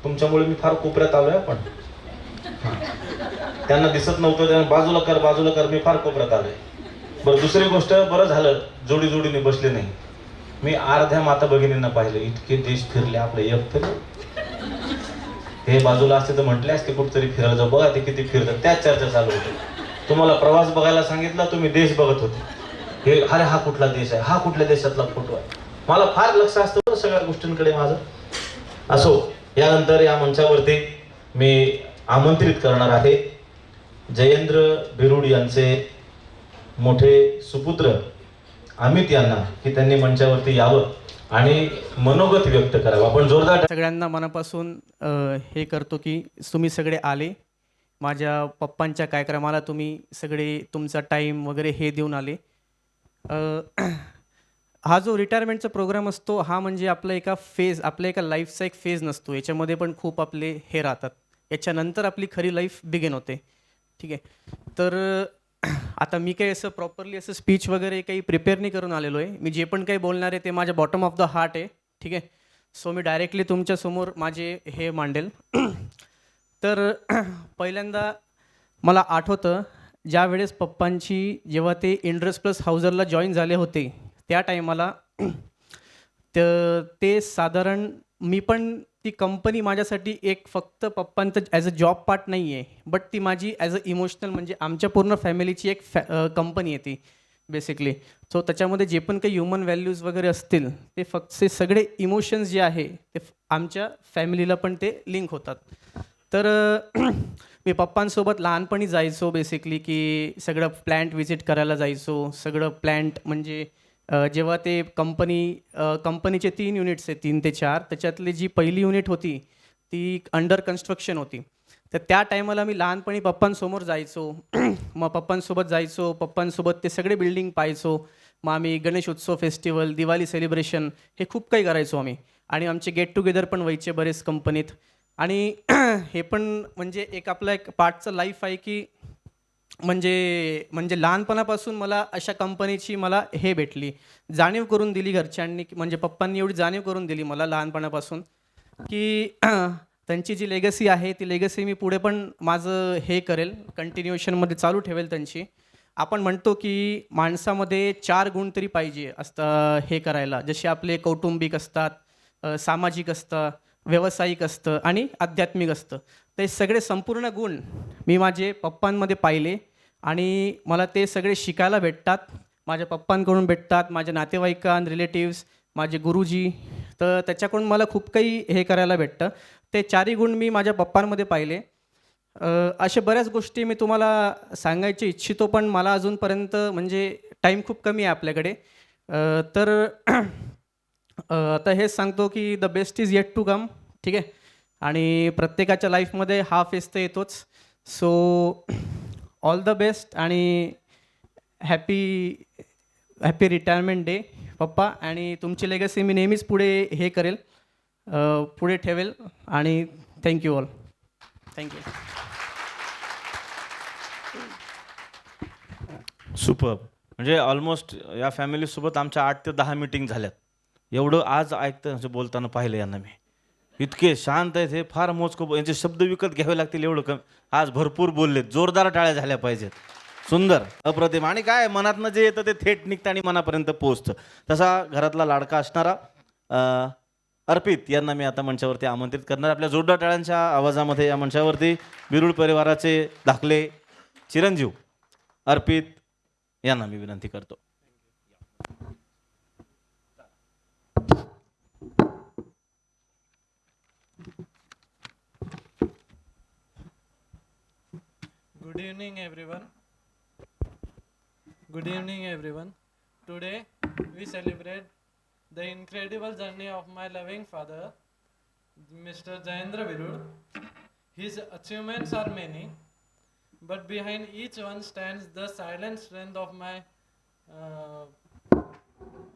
तुमच्यामुळे मी फार कोपऱ्यात आलोय. आपण त्यांना दिसत नव्हतं, त्यांना बाजूला कर, मी फार कोपऱ्यात आलोय. बरं, दुसरी गोष्ट, बरं झालं जोडी जोडीने बसले नाही. मी अर्ध्या माता भगिनींना पाहिलं, इतके देश फिरले आपले, एकतरी हे बाजूला असते तर म्हटले असते कुठतरी फिरायला जाऊ. बघा ते किती फिरतात, त्याच चर्चा चालू होती. तुम्हाला प्रवास बघायला सांगितला, तुम्ही देश बघत होते. हे अरे हा कुठला देश आहे, हा कुठल्या देशातला फोटो आहे. मला फार लक्ष असतं सगळ्या गोष्टींकडे माझं. असो, यानंतर या मंचावरती मी आमंत्रित करणार आहे जयेंद्र भिरुड यांचे मोठे सुपुत्र अमित यांना, की त्यांनी मंचावरती यावं आणि मनोगत व्यक्त करावं. आपण जोरदार सगळ्यांना मनापासून हे करतो की तुम्ही सगळे आले. माझ्या पप्पांच्या कार्यक्रमाला तुम्ही सगळे तुमचा टाईम वगैरे हे देऊन आले. हा जो रिटायरमेंटचा प्रोग्राम असतो, हा म्हणजे आपला एका लाईफचा एक फेज नसतो. याच्यामध्ये पण खूप आपले हे राहतात. याच्यानंतर आपली खरी लाईफ बिगिन होते. ठीक आहे. तर आता मी काही असं प्रॉपरली असं स्पीच वगैरे काही प्रिपेअर नाही करून आलेलो आहे. मी जे पण काही बोलणार आहे ते माझ्या बॉटम ऑफ द हार्ट आहे. ठीक आहे. सो मी डायरेक्टली तुमच्यासमोर माझे हे मांडेल. तर पहिल्यांदा मला आठवतं, ज्या वेळेस पप्पांची जेव्हा ते इंडस प्लस हाऊजरला जॉईन झाले होते, त्या टायमाला ते साधारण, मी पण ती कंपनी माझ्यासाठी एक फक्त पप्पांचं ॲज अ जॉब पार्ट नाही आहे, बट ती माझी ॲज अ इमोशनल, म्हणजे आमच्या पूर्ण फॅमिलीची एक कंपनी आहे ती बेसिकली. सो त्याच्यामध्ये जे पण काही ह्युमन व्हॅल्यूज वगैरे असतील, ते फक्त ते सगळे इमोशन्स जे आहे ते आमच्या फॅमिलीला पण ते लिंक होतात. तर मी पप्पांसोबत लहानपणी जायचो बेसिकली, की सगळं प्लॅन्ट व्हिजिट करायला जायचो. सगळं प्लॅन्ट म्हणजे जेव्हा ते कंपनीचे 3 युनिट्स आहेत, 3 ते 4, त्याच्यातली जी पहिली युनिट होती ती अंडर कन्स्ट्रक्शन होती. तर त्या टायमाला मी लहानपणी पप्पांसमोर जायचो. मग पप्पांसोबत ते सगळे बिल्डिंग पाहायचो. मग आम्ही गणेश उत्सव फेस्टिवल, दिवाळी सेलिब्रेशन हे खूप काही करायचो आम्ही. आणि आमचे गेट टुगेदर पण व्हायचे बरेच कंपनीत. आणि हे पण म्हणजे एक आपला एक पार्टचं लाईफ आहे की म्हणजे लहानपणापासून मला अशा कंपनीची मला हे भेटली, जाणीव करून दिली घरच्यांनी, म्हणजे पप्पांनी एवढी जाणीव करून दिली मला लहानपणापासून की त्यांची जी लेगसी आहे ती लेगसी मी पुढे पण माझं हे करेल, कंटिन्युएशनमध्ये चालू ठेवेल त्यांची. आपण म्हणतो की माणसामध्ये 4 गुण तरी पाहिजे असतं हे करायला, जसे आपले कौटुंबिक असतात, सामाजिक असतं, व्यावसायिक असतं आणि आध्यात्मिक असतं. ते सगळे संपूर्ण गुण मी माझे पप्पांमध्ये पाहिले आणि मला ते सगळे शिकायला भेटतात, माझ्या पप्पांकडून भेटतात, माझ्या नातेवाईकां, रिलेटिव्स, माझे गुरुजी. तर त्याच्याकडून मला खूप काही हे करायला भेटतं. ते 4ही गुण मी माझ्या पप्पांमध्ये पाहिले. अशा बऱ्याच गोष्टी मी तुम्हाला सांगायची इच्छितो, पण मला अजूनपर्यंत म्हणजे टाईम खूप कमी आहे आपल्याकडे. तर आता हेच सांगतो की the best is yet to come. ठीक आहे. आणि प्रत्येकाच्या लाईफमध्ये हा फेज तर येतोच. सो ऑल द बेस्ट आणि हॅपी रिटायरमेंट डे पप्पा. आणि तुमची लेगसी मी नेहमीच पुढे करेल, पुढे ठेवेल. आणि थँक्यू ऑल. थँक्यू. सुपर. म्हणजे ऑलमोस्ट या फॅमिलीसोबत आमच्या 8 ते 10 मीटिंग झाल्यात. एवढं आज ऐकतं बोलताना पाहिलं यांना मी. इतके शांत आहेत हे, फार मोजको यांचे शब्द विकत घ्यावे लागतील एवढं कमी. आज भरपूर बोललेत, जोरदार टाळ्या झाल्या पाहिजेत. सुंदर, अप्रतिम. आणि काय मनातनं जे येतं ते थेट निघतं आणि मनापर्यंत पोहोचतं. तसा घरातला लाडका असणारा अर्पित यांना मी आता मंचावरती आमंत्रित करणार. आपल्या जोरदार टाळ्यांच्या आवाजामध्ये या मंचावरती बिरुड परिवाराचे धाकले चिरंजीव अर्पित यांना मी विनंती करतो. Good evening everyone. Good evening everyone. Today we celebrate the incredible journey of my loving father, Mr. Jayendra Virud. His achievements are many, but behind each one stands the silent strength of my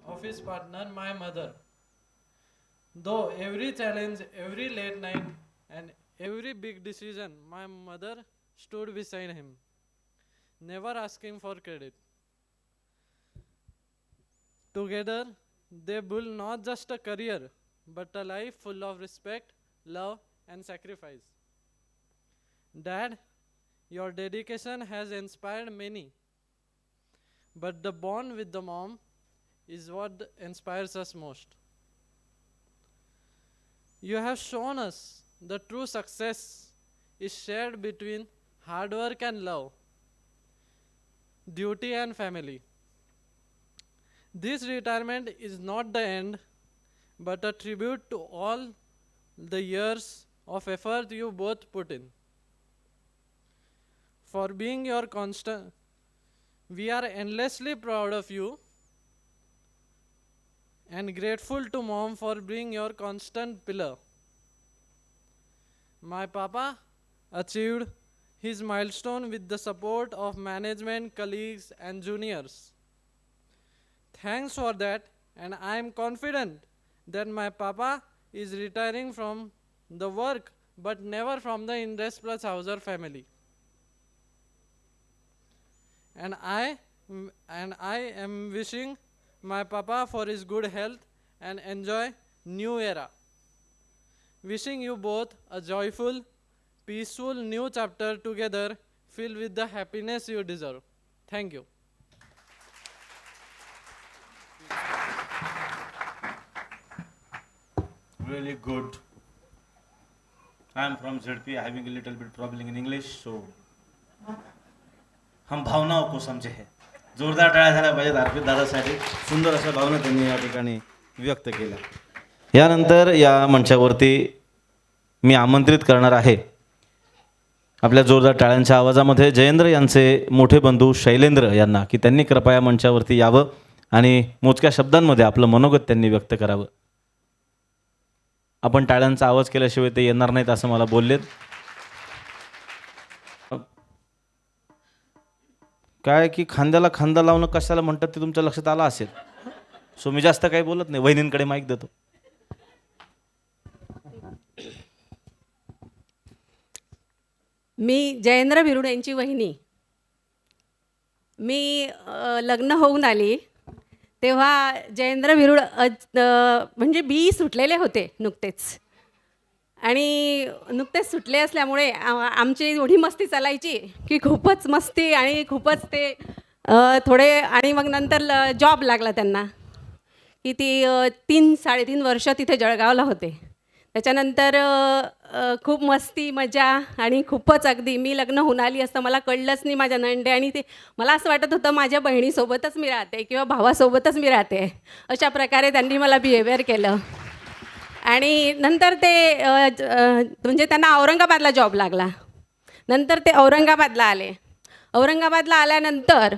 office partner, my mother. Though every challenge, every late night and every big decision, my mother stood beside him, never asking for credit. Together, they built not just a career, but a life full of respect, love, and sacrifice. Dad, your dedication has inspired many, but the bond with the mom is what inspires us most. You have shown us the true success is shared between hard work and love, duty and family. This retirement is not the end, but a tribute to all the years of effort you both put in. For being your constant, we are endlessly proud of you and grateful to mom for being your constant pillar. My papa achieved his milestone with the support of management, colleagues, and juniors. Thanks for that, and I am confident that my papa is retiring from the work, but never from the Indus Plus Hauser family. And I am wishing my papa for his good health and enjoy new era. Wishing you both a joyful, peaceful new chapter together, filled with the happiness you deserve. Thank you. Really good. I am from ZP, having a little bit problem in English, so हम भावनाओं को समझे है. जोरदार टाळ्या झाल्या पाहिजेत अर्पित दादासाठी. सुंदर अशा भावना त्यांनी या ठिकाणी व्यक्त केल्या. यानंतर या मंचावरती मी आमंत्रित करणार आहे आपल्या जोरदार टाळ्यांच्या आवाजामध्ये जयेंद्र यांचे मोठे बंधू शैलेंद्र यांना, की त्यांनी कृपया मंचावरती यावं आणि मोजक्या शब्दांमध्ये आपलं मनोगत त्यांनी व्यक्त करावं. आपण टाळ्यांचा आवाज केल्याशिवाय ते येणार नाहीत असं मला बोललेत. काय की खांद्याला खांदा लावणं कशाला म्हणतात ते तुमच्या लक्षात आलं असेल. सो मी जास्त काही बोलत नाही, वहिनींकडे माईक देतो. मी जयेंद्र भिरुड यांची वहिनी. मी लग्न होऊन आली तेव्हा जयेंद्र भिरुड म्हणजे बी सुटलेले होते नुकतेच. आणि नुकतेच सुटले असल्यामुळे आमची एवढी मस्ती चालायची की खूपच मस्ती आणि खूपच ते थोडे. आणि मग नंतर जॉब लागला त्यांना, की ती 3-3.5 वर्ष तिथे जळगावला होते. त्याच्यानंतर खूप मस्ती मजा आणि खूपच अगदी मी लग्न होऊन आली असतं मला कळलंच नाही माझ्या नंडे. आणि ते मला असं वाटत होतं माझ्या बहिणीसोबतच मी राहते किंवा भावासोबतच मी राहते, अशा प्रकारे त्यांनी मला बिहेवियर केलं. आणि नंतर ते म्हणजे त्यांना औरंगाबादला जॉब लागला. नंतर ते औरंगाबादला आले. औरंगाबादला आल्यानंतर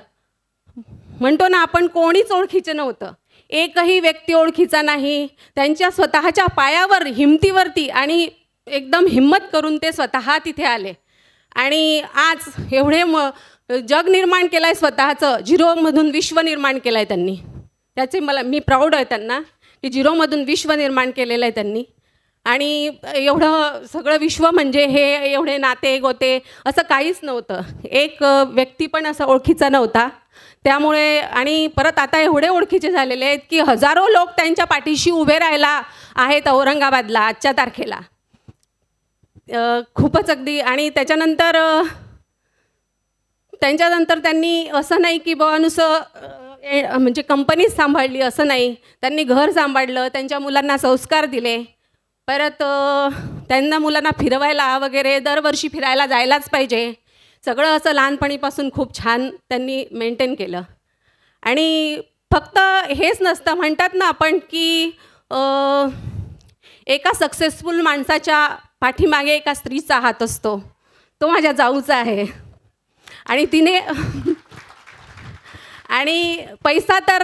म्हणतो ना आपण, कोणीच ओळखीचं नव्हतं, एकही व्यक्ती ओळखीचा नाही. त्यांच्या स्वतःच्या पायावर हिमतीवरती आणि एकदम हिम्मत करून ते स्वतः तिथे आले आणि आज एवढे जग निर्माण केलं आहे स्वतःचं, झिरोमधून विश्व निर्माण केलं आहे त्यांनी. त्याचे मी प्राऊड आहे त्यांना की झिरोमधून विश्व निर्माण केलेलं आहे त्यांनी. आणि एवढं सगळं विश्व म्हणजे हे एवढे नाते गोते असं काहीच नव्हतं, एक व्यक्ती पण असा ओळखीचा नव्हता. त्यामुळे आणि परत आता एवढे ओळखीचे झालेले आहेत की हजारो लोक त्यांच्या पाठीशी उभे राहायला आहेत औरंगाबादला आजच्या तारखेला. खूपच अगदी. आणि त्यांच्यानंतर त्यांनी असं नाही की बुवा नुसतं म्हणजे कंपनीच सांभाळली असं नाही, त्यांनी घर सांभाळलं, त्यांच्या मुलांना संस्कार दिले. परत त्यांना मुलांना फिरवायला वगैरे दरवर्षी फिरायला जायलाच पाहिजे, सगळं असं लहानपणीपासून खूप छान त्यांनी मेंटेन केलं. आणि फक्त हेच नसतं, म्हणतात ना आपण की एका सक्सेसफुल माणसाच्या पाठीमागे एका स्त्रीचा हात असतो, तो माझ्या जाऊचा आहे. आणि तिने आणि पैसा तर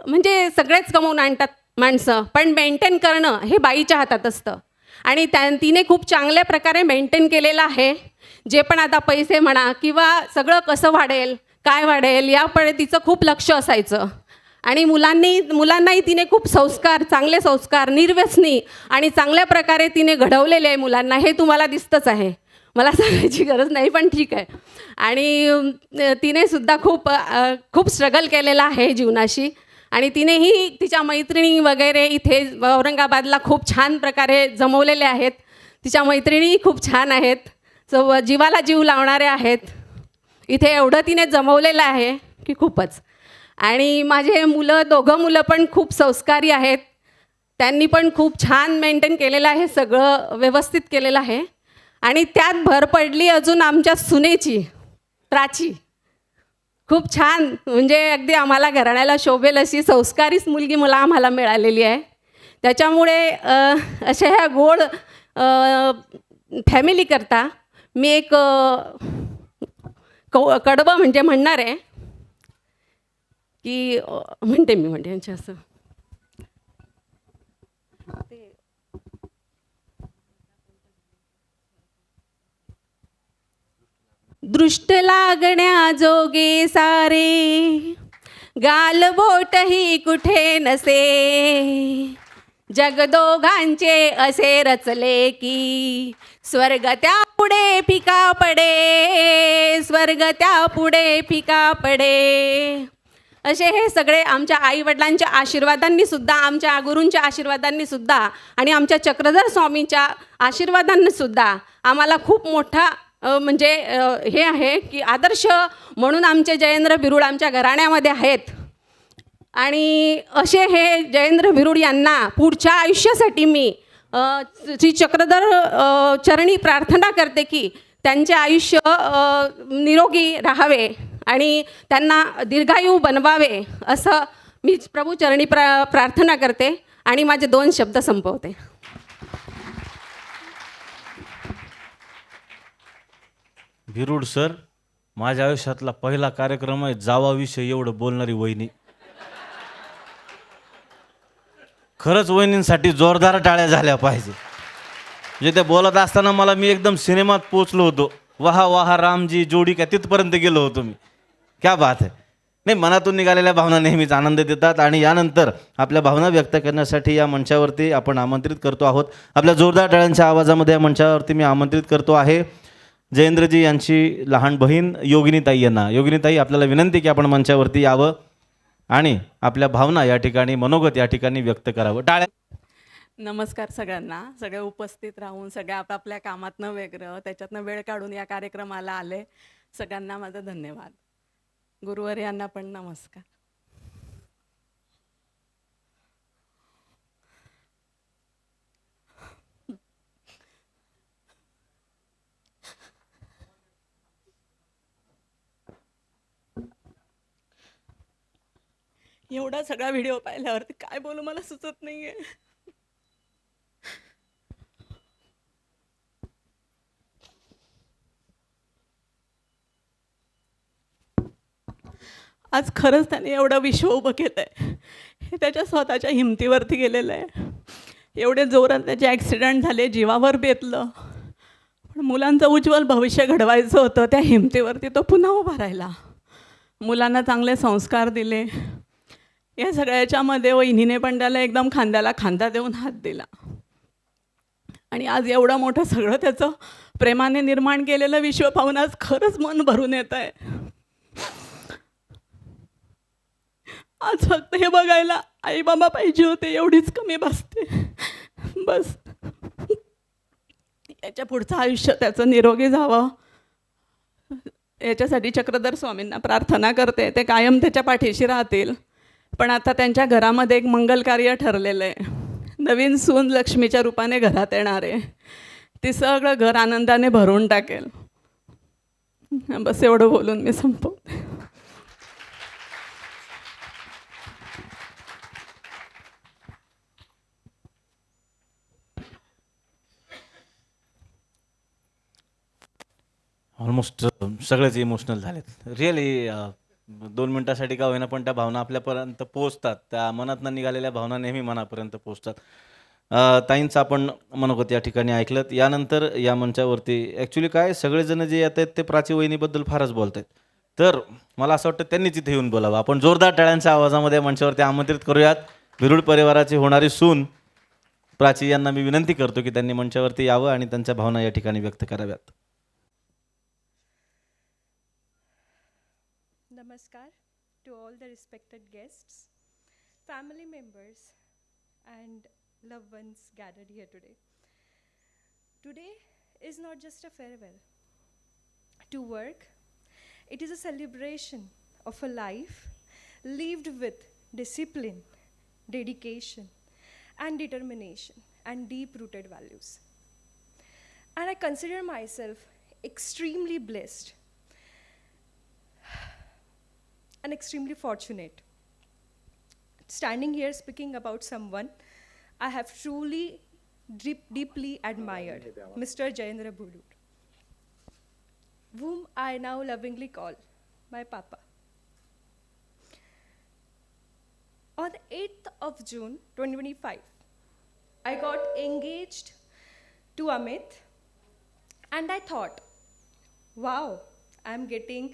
म्हणजे सगळेच कमवून आणतात माणसं, पण मेंटेन करणं हे बाईच्या हातात असतं. आणि तिने खूप चांगल्या प्रकारे मेंटेन केलेलं आहे. जे पण आता पैसे म्हणा किंवा सगळं कसं वाढेल काय वाढेल याकडे तिचं खूप लक्ष असायचं. आणि मुलांनाही तिने खूप संस्कार, चांगले संस्कार, निर्व्यसनी आणि चांगल्या प्रकारे तिने घडवलेले आहे मुलांना. हे तुम्हाला दिसतंच आहे, मला सांगायची गरज नाही, पण ठीक आहे. आणि तिने सुद्धा खूप स्ट्रगल केलेला आहे जीवनाशी. आणि तिनेही तिच्या मैत्रिणी वगैरे इथे औरंगाबादला खूप छान प्रकारे जमवलेले आहेत. तिच्या मैत्रिणीही खूप छान आहेत, जीवाला जीव लावणारे आहेत. इथे एवढं तिने जमवलेलं आहे की खूपच. आणि माझे दोघं मुलं पण खूप संस्कारी आहेत. त्यांनी पण खूप छान मेंटेन केलेलं आहे, सगळं व्यवस्थित केलेलं आहे. आणि त्यात भर पडली अजून आमच्या सुनेची, प्राची. खूप छान, म्हणजे अगदी आम्हाला घराण्याला शोभेल अशी संस्कारीच मुलगी आम्हाला मिळालेली आहे. त्याच्यामुळे अशा ह्या गोड फॅमिली करता मी एक कडवं म्हणजे म्हणणार आहे की म्हणते यांच्या असं दृष्ट लागण्या जोगे सारे, गालबोटही कुठे नसे, जग दोघांचे असे रचले की स्वर्ग त्या पुढे फिका पडे, स्वर्ग त्या पुढे फिका पडे. असे हे सगळे आमच्या आईवडिलांच्या आशीर्वादांनी सुद्धा, आमच्या गुरूंच्या आशीर्वादांनी सुद्धा आणि आमच्या चक्रधर स्वामींच्या आशीर्वादांनी सुद्धा आम्हाला खूप मोठा म्हणजे हे आहे की आदर्श म्हणून आमचे जयेंद्र बिरुड आमच्या घराण्यामध्ये आहेत. आणि असे हे जयेंद्र बिरुड यांना पुढच्या आयुष्यासाठी मी श्री चक्रधर चरणी प्रार्थना करते की त्यांचे आयुष्य निरोगी राहावे आणि त्यांना दीर्घायू बनवावे, असं मी प्रभू चरणी प्रार्थना करते आणि माझे 2 शब्द संपवते. बिरुड सर, माझ्या आयुष्यातला पहिला कार्यक्रम आहे जावाविषयी एवढं बोलणारी वहिनी. खरंच वहिनींसाठी जोरदार टाळ्या झाल्या पाहिजे. म्हणजे ते बोलत असताना मी एकदम सिनेमात पोचलो होतो. वाहा वाहा रामजी जोडी का तिथपर्यंत गेलो होतो मी. क्या बात आहे. नाही, मनातून निघालेल्या भावना नेहमीच आनंद देतात. आणि यानंतर आपल्या भावना व्यक्त करण्यासाठी या मंचावरती आपण आमंत्रित करतो आहोत. आपल्या जोरदार टाळ्यांच्या आवाजामध्ये या मंचावरती मी आमंत्रित करतो आहे जयेंद्रजी यांची लहान बहीण योगिनीताई यांना. योगिनीताई, आपल्याला विनंती की आपण मंचावरती यावं आणि आपल्या भावना या ठिकाणी, मनोगत या ठिकाणी व्यक्त करावं. टाळ्या. नमस्कार सगळ्यांना. सगळे उपस्थित राहून सगळ्या आपापल्या कामातनं वेगळं त्याच्यातनं वेळ काढून या कार्यक्रमाला आले. सगळ्यांना माझा धन्यवाद. गुरुवारी यांना पण नमस्कार. एवढा सगळा व्हिडिओ पाहिल्यावरती काय बोलू मला सुचत नाहीये. आज खरंच त्याने एवढं विश्व उभं केलं आहे, हे त्याच्या स्वतःच्या हिमतीवरती गेलेलं आहे. एवढे जोरात त्याचे ॲक्सिडेंट झाले, जीवावर बेतलं. पण मुलांचं उज्ज्वल भविष्य घडवायचं होतं, त्या हिमतीवरती तो पुन्हा उभा राहिला. मुलांना चांगले संस्कार दिले. या सगळ्याच्यामध्ये वहिनीने पण त्याला एकदम खांद्याला खांदा देऊन हात दिला. आणि आज एवढं मोठं सगळं त्याचं प्रेमाने निर्माण केलेलं विश्व पाहून आज खरंच मन भरून येत आहे. आज फक्त हे बघायला आई बाबा पाहिजे होते, एवढीच कमी भासते. बस याच्या पुढचं आयुष्य त्याचं निरोगी जावं याच्यासाठी चक्रधर स्वामींना प्रार्थना करते. ते कायम त्याच्या पाठीशी राहतील. पण आता त्यांच्या घरामध्ये एक मंगल कार्य ठरलेलं आहे. नवीन सून लक्ष्मीच्या रूपाने घरात येणार आहे. ती सगळं घर आनंदाने भरून टाकेल. बस एवढं बोलून मी संपवते. ऑलमोस्ट सगळेच इमोशनल झालेत रिअली. 2 मिनटासाठी का होईना पण त्या भावना आपल्यापर्यंत पोहोचतात. त्या मनातनं निघालेल्या भावना नेहमी मनापर्यंत पोहोचतात. ताईंचं आपण मनोगत या ठिकाणी ऐकलं. यानंतर या मंचावरती ॲक्च्युली काय सगळेजण जे येत आहेत ते प्राची वहिनीबद्दल फारच बोलत आहेत. तर मला असं वाटतं त्यांनी तिथे येऊन बोलावं. आपण जोरदार टाळ्यांच्या आवाजामध्ये मंचावरती आमंत्रित करूयात. बिरुड परिवाराची होणारी सून प्राची यांना मी विनंती करतो की त्यांनी मंचावरती यावं आणि त्यांच्या भावना या ठिकाणी व्यक्त कराव्यात. Namaskar to all the respected guests, family members and loved ones gathered here today. Today is not just a farewell to work, it is a celebration of a life lived with discipline, dedication and determination and deep-rooted values. And I consider myself extremely blessed and extremely fortunate. Standing here speaking about someone I have truly deeply admired, Mr. Jayendra Bulud, whom I now lovingly call my Papa. On the 8th of June 2025, I got engaged to Amit and I thought, wow, I'm getting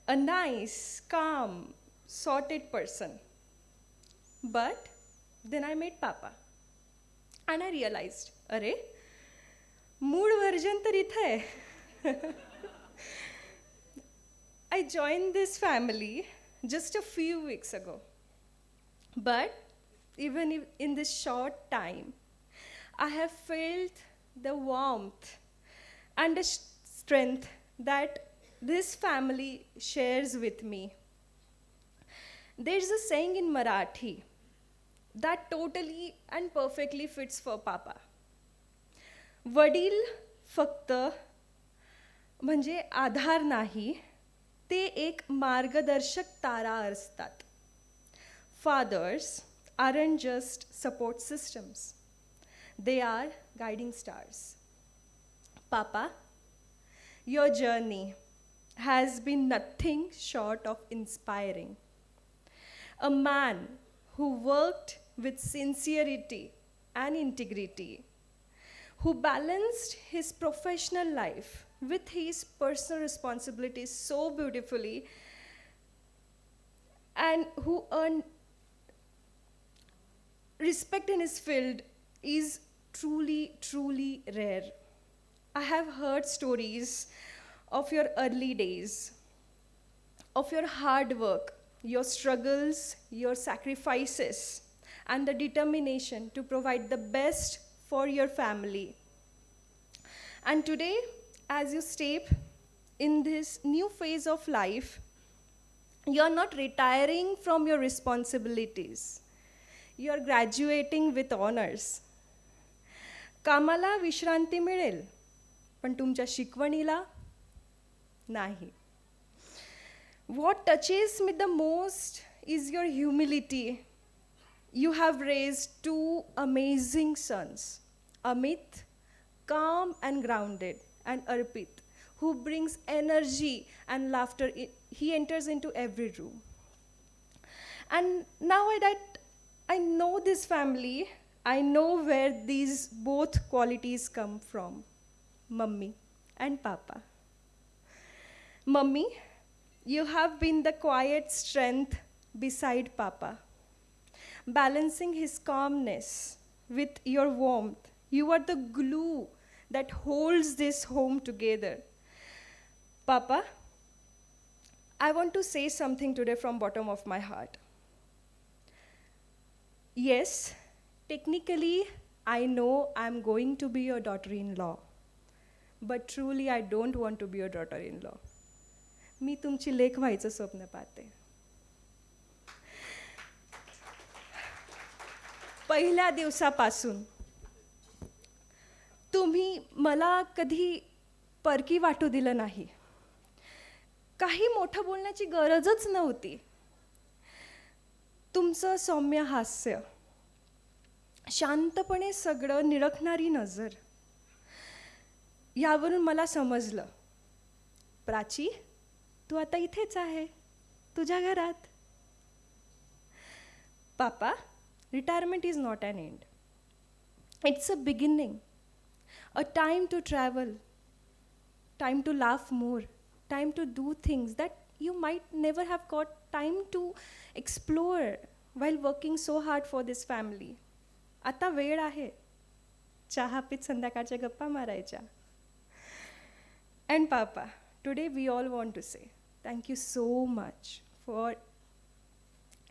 a nice, calm, sorted person. But then I met Papa and I realized, अरे mood version तर इथे आहे. I joined this family just a few weeks ago. But even in this short time, I have felt the warmth and the strength that this family shares with me. There's a saying in Marathi that totally and perfectly fits for Papa. वडील फक्त म्हणजे आधार नाही, ते एक मार्गदर्शक तारा असतात. Fathers aren't just support systems. They are guiding stars. Papa, your journey has been nothing short of inspiring. A man who worked with sincerity and integrity, who balanced his professional life with his personal responsibilities so beautifully, and who earned respect in his field is truly, truly rare. I have heard stories of your early days, of your hard work, your struggles, your sacrifices, and the determination to provide the best for your family. And today, as you step in this new phase of life, you're not retiring from your responsibilities. You're graduating with honors. कामाला विश्रांती मिळेल, पण तुमच्या शिकवणीला नाही. What touches me the most is your humility. You have raised 2 amazing sons, Amit, calm and grounded, and Arpit, who brings energy and laughter. He enters into every room. And now that I know this family, I know where these both qualities come from, Mummy and Papa. Mummy, you have been the quiet strength beside Papa, balancing his calmness with your warmth. You are the glue that holds this home together. Papa, I want to say something today from bottom of my heart. Yes, technically I know I'm going to be your daughter-in-law, but truly I don't want to be your daughter-in-law. मी तुमची लेक व्हायचं स्वप्न पाहते. पहिल्या दिवसापासून तुम्ही मला कधी परकी वाटू दिलं नाही. काही मोठं बोलण्याची गरजच नव्हती. तुमचं सौम्य हास्य, शांतपणे सगळं निरखणारी नजर, यावरून मला समजलं, प्राची तू आता इथेच आहे, तुझ्या घरात. पापा, retirement is not an end. It's a beginning, a time to travel, time to laugh more, time to do things that you might never have got time to explore while working so hard for this family. आता वेळ आहे चहा पीत संध्याकाळच्या गप्पा मारायच्या. And Papa, today we all want to say thank you so much for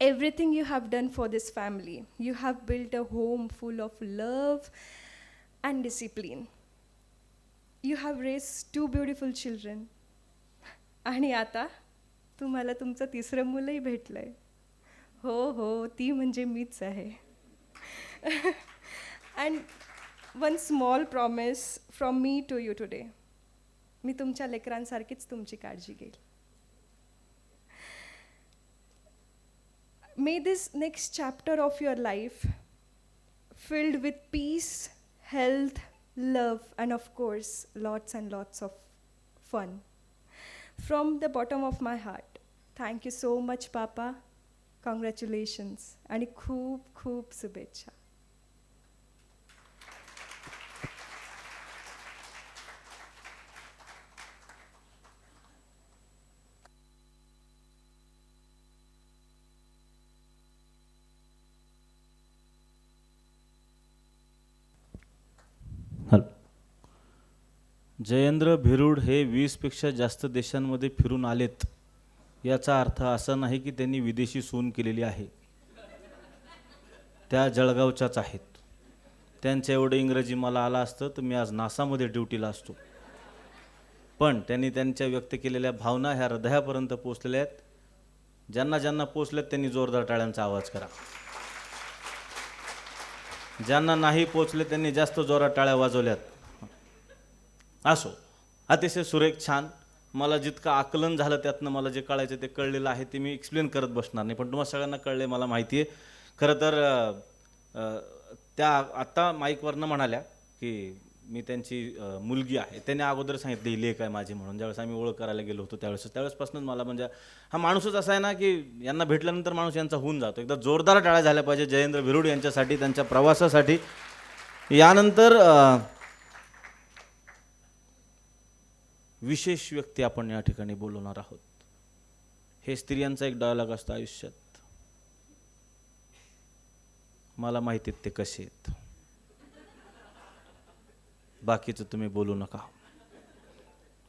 everything you have done for this family. You have built a home full of love and discipline. You have raised 2 beautiful children. आणि आता तुम्हाला तुमचं तिसरं मुलंही भेटलंय. हो हो, ती म्हणजे मीच आहे. And one small promise from me to you today. मी तुमच्या लेकरांसारखीच तुमची काळजी घेईल. May this next chapter of your life filled with peace, health, love, and of course, lots and lots of fun. From the bottom of my heart, thank you so much, Papa. Congratulations. आणि खूप खूप शुभेच्छा. जयेंद्र भिरुड हे 20पेक्षा जास्त देशांमध्ये फिरून आलेत. याचा अर्थ असा नाही की त्यांनी विदेशी सून केलेली आहे. त्या जळगावच्याच आहेत. त्यांचं एवढं इंग्रजी मला आलं असतं तर मी आज नासामध्ये ड्युटीला असतो. पण त्यांनी त्यांच्या व्यक्त केलेल्या भावना ह्या हृदयापर्यंत पोचलेल्या आहेत. ज्यांना ज्यांना पोचल्यात त्यांनी जोरदार टाळ्यांचा आवाज करा. ज्यांना नाही पोचले त्यांनी जास्त जोरात टाळ्या वाजवल्यात. असो, अतिशय सुरेख, छान. मला जितकं आकलन झालं त्यातनं मला जे कळायचं ते कळलेलं आहे. ते मी एक्सप्लेन करत बसणार नाही, पण तुम्हाला सगळ्यांना कळले मला माहिती आहे. खरं तर त्या आत्ता माईकवरनं म्हणाल्या की मी त्यांची मुलगी आहे. त्यांनी अगोदर सांगितलं ही लेक आहे माझी म्हणून. ज्यावेळेस आम्ही ओळख करायला गेलो होतो त्यावेळेसपासूनच मला म्हणजे हा माणूसच असा आहे ना की यांना भेटल्यानंतर माणूस यांचा होऊन जातो. एकदा जोरदार टाळ्या झाल्या पाहिजे जयेंद्र भिरुड यांच्यासाठी, त्यांच्या प्रवासासाठी. यानंतर विशेष व्यक्ती आपण या ठिकाणी बोलवणार आहोत. हे स्त्रियांचा एक डायलॉग असतो आयुष्यात, मला माहिती आहेत ते कसे आहेत, बाकीचं तुम्ही बोलू नका.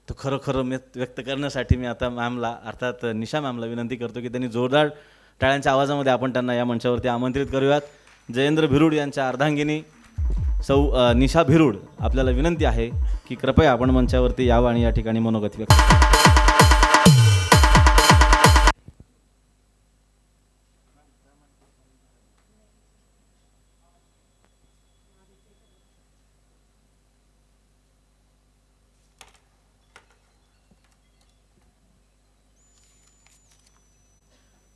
तर खरं खरं व्यक्त करण्यासाठी मी आता मॅमला, अर्थात निशा मॅमला विनंती करतो की त्यांनी जोरदार टाळ्यांच्या आवाजामध्ये आपण त्यांना या मंचावरती आमंत्रित करूयात. जयेंद्र भिरुड यांच्या अर्धांगिनी सौ निशा भिरुड, आपल्याला विनंती आहे की कृपया आपण मंचावरती यावं आणि या ठिकाणी मनोगत व्यक्त करावं.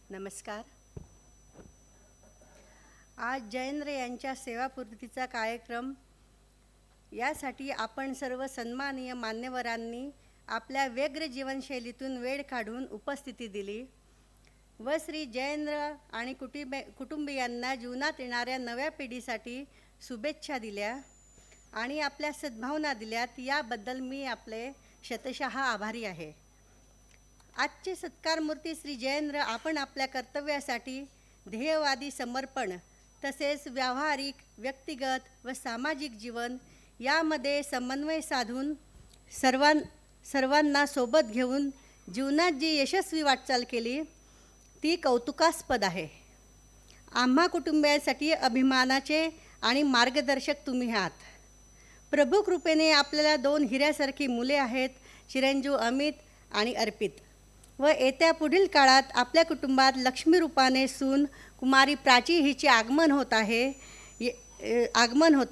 नमस्कार. आज जयेंद्र यांच्या सेवापूर्तीचा कार्यक्रम यासाठी आपण सर्व सन्माननीय मान्यवरांनी आपल्या व्यग्र जीवनशैलीतून वेळ काढून उपस्थिती दिली. व श्री जयेंद्र आणि कुटुंबियांना जीवनात येणाऱ्या नव्या पिढीसाठी शुभेच्छा दिल्या आणि आपल्या सद्भावना दिल्यात, याबद्दल मी आपले शतशः आभारी आहे. आजचे सत्कारमूर्ती श्री जयेंद्र आपण आपल्या कर्तव्यासाठी ध्येयवादी समर्पण तसेच व्यावहारिक, व्यक्तिगत व सामाजिक जीवन यामध्ये समन्वय साधून सर्वांना सोबत घेऊन जीवनात जी यशस्वी वाटचाल केली ती कौतुकास्पद आहे. आम्हा कुटुंबियांसाठी अभिमानाचे आणि मार्गदर्शक तुम्ही आहात. प्रभू कृपेने आपल्याला 2 हिऱ्यासारखी मुले आहेत, चिरंजीव अमित आणि अर्पित. व येत्या पुढील काळात आपल्या कुटुंबात लक्ष्मी रूपाने सून कुमारी प्राची हिचे आगमन होत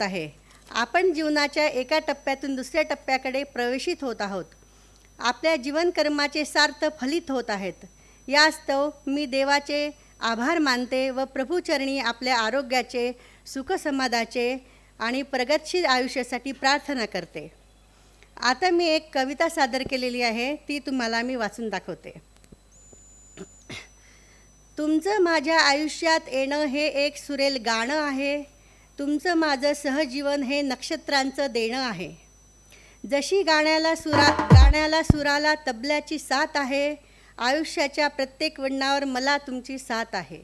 आहे. आपण जीवनाच्या एका टप्प्यातून दुसऱ्या टप्प्याकडे प्रवेशित होत आहोत. आपल्या जीवनकर्माचे सार्थ फलित होत आहेत. यास्तव मी देवाचे आभार मानते व प्रभूचरणी आपल्या आरोग्याचे, सुखसमाधाचे आणि प्रगतशील आयुष्यासाठी प्रार्थना करते. आता मी एक कविता सादर केलेली आहे, ती तुम्हाला मी वाचून दाखवते. तुमचं माझ्या आयुष्यात येणं हे एक सुरेल गाणं आहे. तुमचं माझं सहजीवन हे नक्षत्रांचं देणं आहे. जशी गाण्याला सुराला तबल्याची साथ आहे, आयुष्याच्या प्रत्येक वळणावर मला तुमची साथ आहे.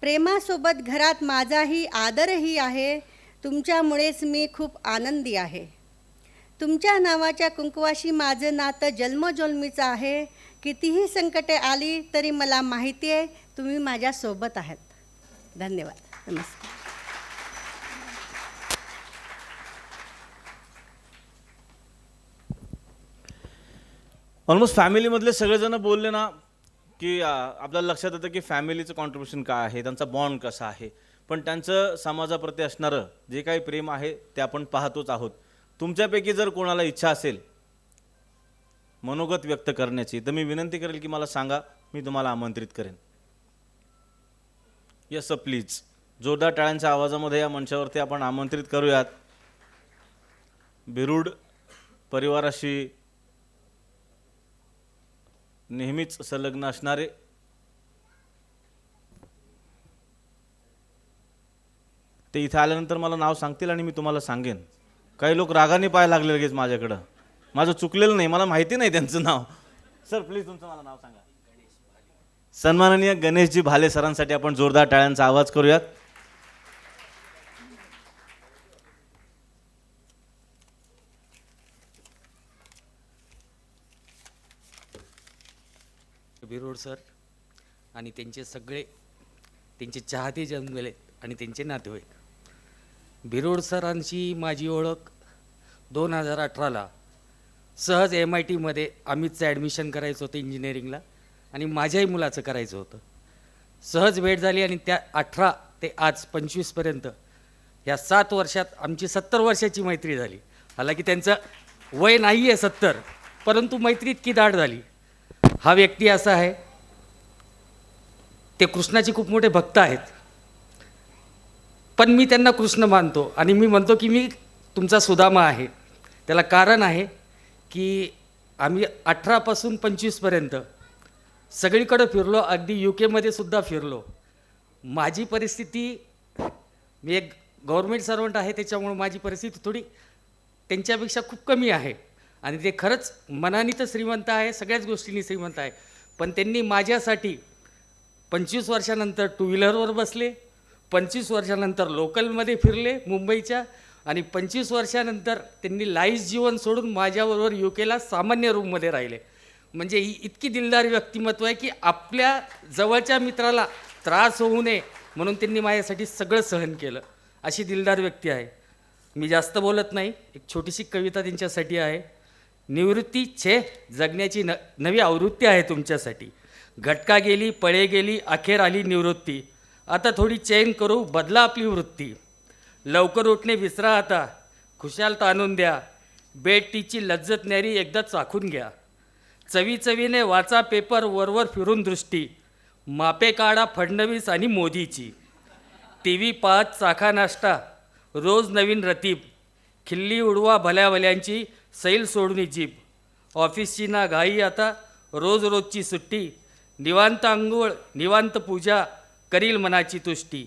प्रेमासोबत घरात माझाही आदरही आहे. तुमच्यामुळेच मी खूप आनंदी आहे. तुमच्या नावाच्या कुंकवाशी माझं नातं जन्मजन्मीचं आहे. कितीही संकटे आली तरी मला माहिती आहे तुम्ही माझ्यासोबत आहात. धन्यवाद. नमस्कार. ऑलमोस्ट फॅमिलीमधले सगळेजण बोलले ना की आपल्याला लक्षात येतं की फॅमिलीचं कॉन्ट्रीब्युशन काय आहे, त्यांचा बॉन्ड कसा आहे. पण त्यांचं समाजाप्रती असणारं जे काही प्रेम आहे ते आपण पाहतोच आहोत. तुमच्यापैकी जर कोणाला इच्छा असेल मनोगत व्यक्त करण्याची, तर मी विनंती करेल की मला सांगा, मी तुम्हाला आमंत्रित करेन. Yes please. जोरदार टाळ्यांच्या आवाजामध्ये या मंचावरती आपण आमंत्रित करूयात बिरुड परिवाराशी नेहमीच संलग्न असणारे ते इथे आल्यानंतर मला नाव सांगतील आणि मी तुम्हाला सांगेन. काही लोक रागाने पाय लागले लगेच माझ्याकडं. माझं चुकलेलं नाही, मला माहिती नाही त्यांचं नाव. सर प्लीज तुमचं मला नाव सांगा. सन्माननीय गणेशजी भाले सरांसाठी आपण जोरदार टाळ्यांचा आवाज करूयात. बिरोड सर आणि त्यांचे चाहते जन्मले आणि त्यांचे नातेवाईक. बिरोड सरांची माझी ओळख 2018ला सहज MITमध्ये अमितचं ॲडमिशन करायचं होतं इंजिनिअरिंगला आणि माझ्याही मुलाचं करायचं होतं. सहज भेट झाली आणि त्या 18 ते आज 25पर्यंत ह्या 7 वर्षात आमची 70 वर्षाची मैत्री झाली. हालाकी त्यांचं वय नाही आहे 70, परंतु मैत्री इतकी दाट झाली. हा व्यक्ती असा आहे, ते कृष्णाचे खूप मोठे भक्त आहेत, पण मी त्यांना कृष्ण मानतो आणि मी म्हणतो की मी तुमचा सुदामा आहे. त्याला कारण आहे की आम्ही 18 पासून 25पर्यंत सगळीकडे फिरलो, अगदी UK सुद्धा फिरलो. माझी परिस्थिती, मी एक गव्हर्मेंट सर्वंट आहे, त्याच्यामुळे माझी परिस्थिती थोडी त्यांच्यापेक्षा खूप कमी आहे आणि ते खरंच मनाने तर श्रीमंत आहे, सगळ्याच गोष्टींनी श्रीमंत आहे. पण त्यांनी माझ्यासाठी 25 वर्षानंतर 2 व्हीलरवर बसले, 25 वर्षानंतर लोकलमध्ये फिरले मुंबईच्या, आणि 25 वर्षानंतर त्यांनी लाईफ जीवन सोडून माझ्याबरोबर UKला सामान्य रूममध्ये राहिले. म्हणजे ही इतकी दिलदार व्यक्तिमत्व आहे की आपल्या जवळच्या मित्राला त्रास होऊ नये म्हणून त्यांनी माझ्यासाठी सगळं सहन केलं. अशी दिलदार व्यक्ती आहे. मी जास्त बोलत नाही, एक छोटीशी कविता त्यांच्यासाठी आहे. निवृत्ती छे जगण्याची नवी आवृत्ती आहे तुमच्यासाठी. घटका गेली, पळे गेली, अखेर आली निवृत्ती. आता थोडी चैन करू, बदला आपली वृत्ती. लवकर उठणे विसरा आता, खुशाल ताणून द्या. बेड टीची लज्जत न्यारी एकदा चाखून घ्या. चवी चवीने वाचा पेपर, वरवर फिरून दृष्टी. मापे काढा फडणवीस आणि मोदीची. TV पाहत चाखा नाश्ता, रोज नवीन रतीब. खिल्ली उडवा भल्या भल्यांची, सैल सोडून जीभ. ऑफिसची ना घाई आता, रोज रोजची सुट्टी. निवांत अंघोळ निवांत पूजा करील मनाची तुष्टी.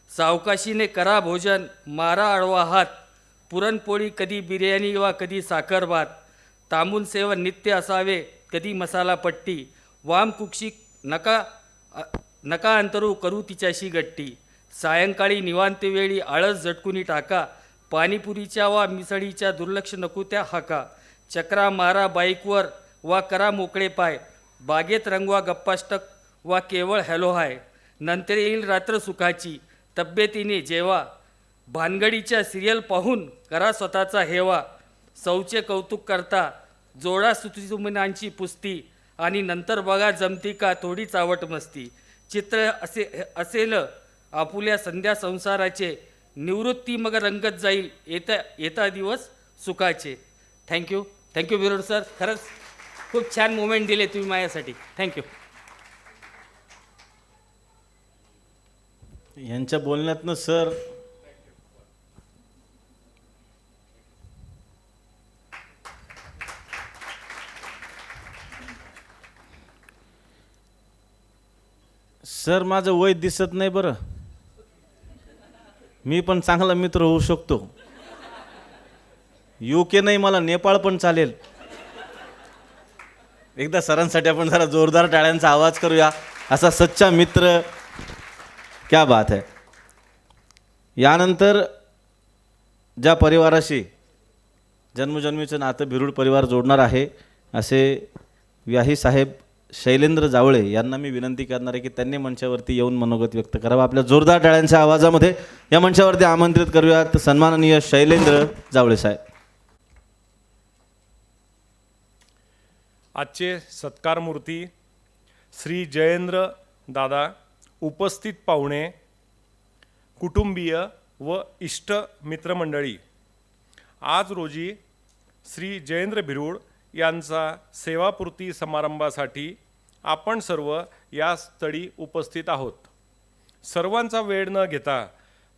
सावकाशीने करा भोजन मारा आडवा हात. पुरणपोळी कधी बिर्याणी वा कधी साखर भात. तांबून सेवन नित्य असावे कधी मसाला पट्टी. वाम कुक्षी नका अंतरू करू तिच्याशी गट्टी. सायंकाळी निवांत वेळी आळस झटकुनी टाका. पाणीपुरीच्या वा मिसळीच्या दुर्लक्ष नको त्या हाका. चक्रा मारा बाईकवर वा करा मोकळे पाय. बागेत रंगवा गप्पाष्टक वा केवळ हॅलो हाय. नंतर येईल रात्र सुखाची तब्येतीने जेवा. भानगडीच्या सिरियल पाहून करा स्वतःचा हेवा. सौचे कौतुक करता जोडा सुतुमिनांची पुस्ती. आणि नंतर बघा जमती का थोडी चावट मस्ती. चित्र असेल आपुल्या संध्या संसाराचे. निवृत्ती मग रंगत जाईल येता दिवस सुखाचे. थँक्यू बिरोड सर. खरंच खूप छान मोमेंट दिले तुम्ही माझ्यासाठी. थँक्यू. यांच्या बोलण्यातनं सर माझं वय दिसत नाही बरं. मी पण चांगला मित्र होऊ शकतो. UK नाही मला नेपाळ पण चालेल. एकदा सरांसाठी आपण जरा जोरदार टाळ्यांचा आवाज करूया. असा सच्चा मित्र, क्या बात है. यानंतर ज्या परिवाराशी जन्मजन्मीचं नातं बिरुड परिवार जोडणार आहे असे व्याही साहेब शैलेंद्र जावळे यांना मी विनंती करणार आहे की त्यांनी मंचावरती येऊन मनोगत व्यक्त करावं. आपल्या जोरदार टाळ्यांच्या आवाजामध्ये या मंचावरती आमंत्रित करूयात सन्माननीय शैलेंद्र जावळे साहेब. आजचे सत्कारमूर्ती श्री जयेंद्र दादा, उपस्थित पाहुणे, कुटुंबीय व इष्ट मित्रमंडळी, आज रोजी श्री जयेंद्र भिरूड यांचा सेवापूर्ती समारंभासाठी आपण सर्व या स्थळी उपस्थित आहोत. सर्वांचा वेळ न घेता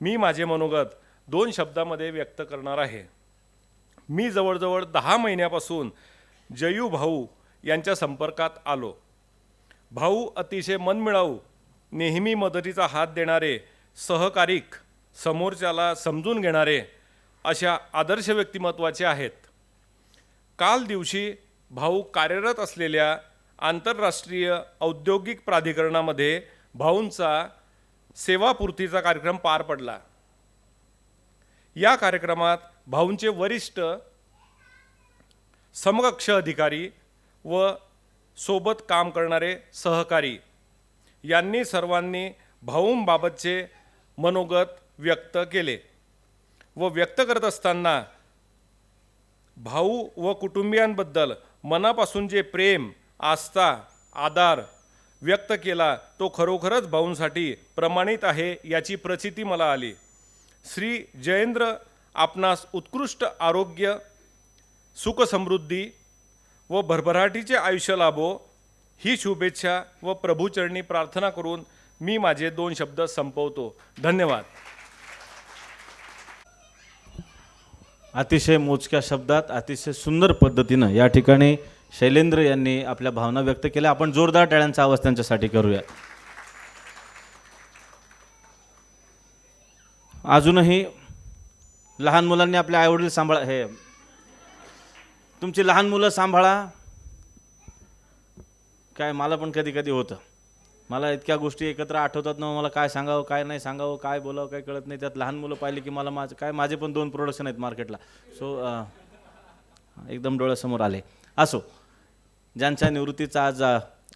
मी माझे मनोगत 2 शब्दामध्ये व्यक्त करणार आहे. मी जवळजवळ 10 महिन्यापासून जयू भाऊ यांच्या संपर्कात आलो. भाऊ अतिशय मनमिळाऊ, नेहमी मदतीचा हात देणारे, सहकारिक, समोरच्याला समजून घेणारे अशा आदर्श व्यक्तिमत्वाचे आहेत. काल दिवशी भाऊ कार्यरत असलेल्या आंतरराष्ट्रीय औद्योगिक प्राधिकरणामध्ये भाऊंचा सेवापूर्तीचा कार्यक्रम पार पडला. या कार्यक्रमात भाऊंचे वरिष्ठ, समकक्ष अधिकारी व सोबत काम करणारे सहकारी यांनी सर्वांनी भाऊंबाबतचे मनोगत व्यक्त केले व व्यक्त करत असताना भाऊ व कुटुंबियांबद्दल मनापासून जे प्रेम, आस्था, आदर व्यक्त केला तो खरोखरच भाऊंसाठी प्रमाणित आहे याची प्रचिती मला आली. श्री जयेंद्र आपणास उत्कृष्ट आरोग्य, सुखसमृद्धी व भरभराटीचे आयुष्य लाभो ही शुभेच्छा व प्रभूचरणी प्रार्थना करून मी माझे 2 शब्द संपवतो. धन्यवाद. अतिशय मोजक्या शब्दात अतिशय सुंदर पद्धतीनं या ठिकाणी शैलेंद्र यांनी आपल्या भावना व्यक्त केल्या. आपण जोरदार टाळ्यांचा आवाज त्यांच्यासाठी करूया. अजूनही लहान मुलांनी आपले आईवडील सांभाळा. हे तुमची लहान मुलं सांभाळा. काय मला पण कधी कधी होतं. मला इतक्या गोष्टी एकत्र आठवतात ना, मला काय सांगावं काय नाही सांगावं, काय बोलावं काय कळत नाही. त्यात लहान मुलं पाहिली की मला माझे पण 2 प्रोडक्शन आहेत मार्केटला. सो एकदम डोळ्यासमोर आले. असो, ज्यांच्या निवृत्तीचा आज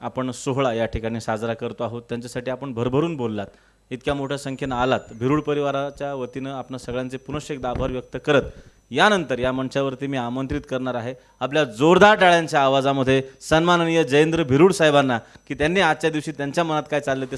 आपण सोहळा या ठिकाणी साजरा करतो आहोत त्यांच्यासाठी आपण भरभरून बोललात. इतक्या मोठ्या संख्येनं आलात. भिरूड परिवाराच्या वतीनं आपण सगळ्यांचे पुनश्च एकदा आभार व्यक्त करत यानंतर या मंचावरती मी आमंत्रित करणार आहे आपल्या जोरदार टाळ्यांच्या आवाजामध्ये सन्माननीय जयेंद्र भिरूड साहेबांना की त्यांनी आजच्या दिवशी त्यांच्या मनात काय चाललं ते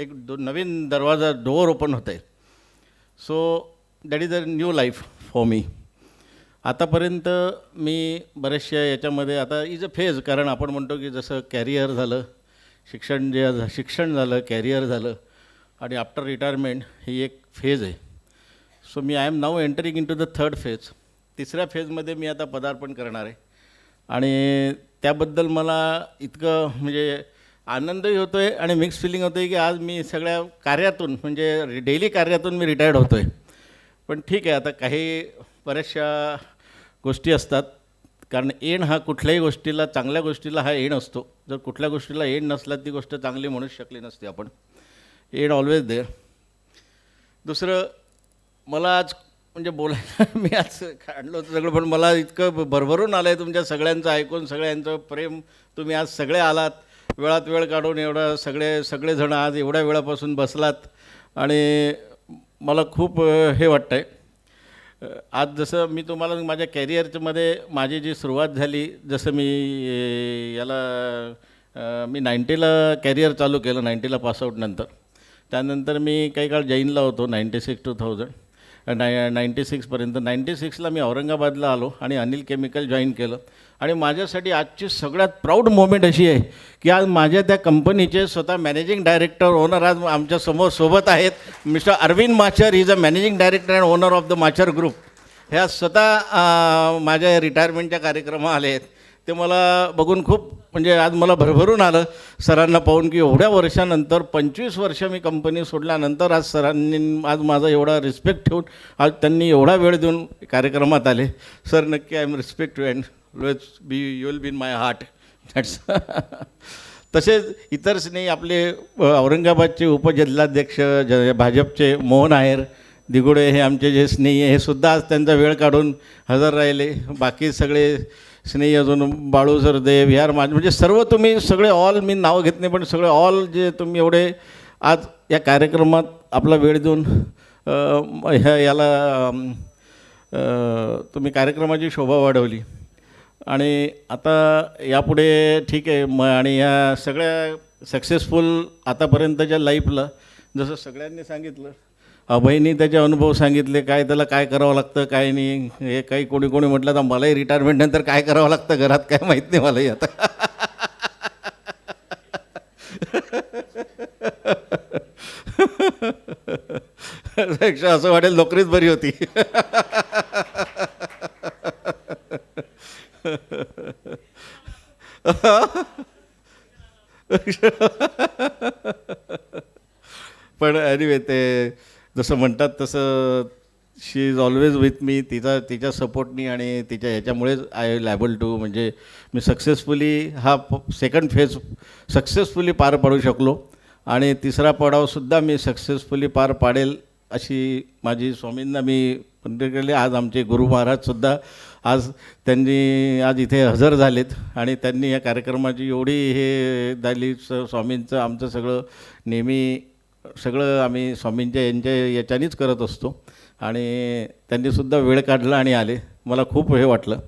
एक नवीन दरवाजा डोअर ओपन होत आहे. So that is a new life for me. आतापर्यंत मी बऱ्याचशा याच्यामध्ये आता इज अ फेज, कारण आपण म्हणतो की जसं कॅरियर झालं, शिक्षण झालं, कॅरियर झालं आणि आफ्टर रिटायरमेंट ही एक फेज आहे. सो मी I am now entering in to the third phase. तिसऱ्या फेजमध्ये मी आता पदार्पण करणार आहे आणि त्याबद्दल मला इतकं म्हणजे आनंदही होतो आहे आणि मिक्स फिलिंग होतं आहे की आज मी सगळ्या कार्यातून म्हणजे डेली कार्यातून मी रिटायर्ड होतो आहे. पण ठीक आहे, आता काही बऱ्याचशा गोष्टी असतात, कारण एण हा कुठल्याही गोष्टीला, चांगल्या गोष्टीला हा एण असतो. जर कुठल्या गोष्टीला एण नसला ती गोष्ट चांगली म्हणूच शकली नसते आपण. And always there. दुसरं, मला आज म्हणजे बोलायला मी आज काढलं होतं सगळं, पण मला इतकं भरभरून आलं आहे तुमच्या सगळ्यांचं ऐकून, सगळ्यांचं प्रेम. तुम्ही आज सगळे आलात, वेळात वेळ काढून एवढं सगळेजण आज एवढ्या वेळापासून बसलात आणि मला खूप हे वाटतं आहे. आज जसं मी तुम्हाला माझ्या कॅरियरमध्ये माझी जी सुरुवात झाली, जसं मी मी 90ला कॅरियर चालू केलं, 90ला पासआउट नंतर. त्यानंतर मी काही काळ जैनला होतो 96 to 96पर्यंत. 96ला मी औरंगाबादला आलो आणि अनिल केमिकल जॉईन केलं. आणि माझ्यासाठी आजची सगळ्यात प्राऊड मोमेंट अशी आहे की आज माझ्या त्या कंपनीचे स्वतः मॅनेजिंग डायरेक्टर, ओनर आज आमच्या सोबत आहेत. Mister Arvind Machar is a managing director and owner of the Machar group. ह्या स्वतः माझ्या रिटायरमेंटच्या कार्यक्रमात आले आहेत. ते मला बघून खूप म्हणजे आज मला भरभरून आलं सरांना पाहून की एवढ्या वर्षानंतर 25 वर्ष मी कंपनी सोडल्यानंतर आज सरांनी आज माझा एवढा रिस्पेक्ट ठेवून आज त्यांनी एवढा वेळ देऊन कार्यक्रमात आले. सर, नक्की I am respect you and you will be in my heart. That's. तसेच इतर स्नेही आपले औरंगाबादचे उपजिल्हाध्यक्ष भाजपचे मोहन आहेर दिगुडे हे आमचे जे स्नेही हे सुद्धा आज त्यांचा वेळ काढून हजर राहिले. बाकी सगळे स्नेही अजून बाळू सरदेव यार म्हणजे सर्व तुम्ही सगळे ऑल, मी नावं घेत नाही पण सगळे ऑल जे तुम्ही एवढे आज या कार्यक्रमात आपला वेळ देऊन याला तुम्ही कार्यक्रमाची शोभा वाढवली. आणि आता यापुढे ठीक आहे आणि या सगळ्या सक्सेसफुल आतापर्यंतच्या लाईफला जसं सगळ्यांनी सांगितलं, अभयनी त्याचे अनुभव सांगितले, काय त्याला काय करावं लागतं काय नाही. हे काही कोणी म्हटलं तर मलाही रिटायरमेंटनंतर काय करावं लागतं घरात काय माहीत नाही मलाही आता. पेक्षा असं वाटेल नोकरीच बरी होती. पण एनिवे ते जसं म्हणतात तसं शी इज ऑलवेज विथ मी. तिच्या सपोर्टनी आणि तिच्या ह्याच्यामुळेच आय विल ॲबल टू म्हणजे मी सक्सेसफुली हा सेकंड फेज सक्सेसफुली पार पाडू शकलो आणि तिसरा पडावसुद्धा मी सक्सेसफुली पार पाडेल अशी माझी स्वामींना मी विनंती केली. आज आमचे गुरु महाराजसुद्धा आज त्यांनी आज इथे हजर झालेत आणि त्यांनी या कार्यक्रमाची एवढी हे झाली. स्वामींचं आमचं सगळं नेहमी सगळं आम्ही स्वामींच्या याच्यानेच करत असतो आणि त्यांनीसुद्धा वेळ काढला आणि आले. मला खूप हे वाटलं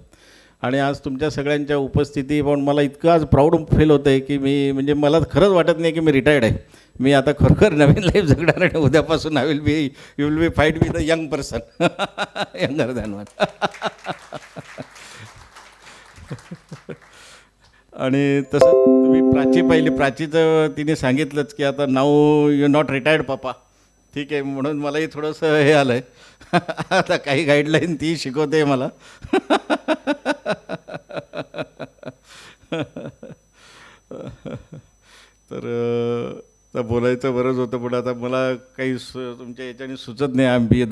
आणि आज तुमच्या सगळ्यांच्या उपस्थिती पण मला इतकं आज प्राऊड फील होतं आहे की मी म्हणजे मला खरंच वाटत नाही की मी रिटायर्ड आहे. मी आता खरोखर नवीन लाईफ जगणार आणि उद्यापासून you will B fight with a young person, younger than one. आणि तसं तुम्ही प्राची पाहिली, प्राचीचं तिने सांगितलंच की आता नाऊ यू नॉट रिटायर्ड पापा. ठीक आहे, म्हणून मलाही थोडंसं हे आलं आहे. आता काही गाईडलाईन ती शिकवते मला. तर बोलायचं बरंच होतं पण आता मला काही तुमच्या याच्याने सुचत नाही. I am be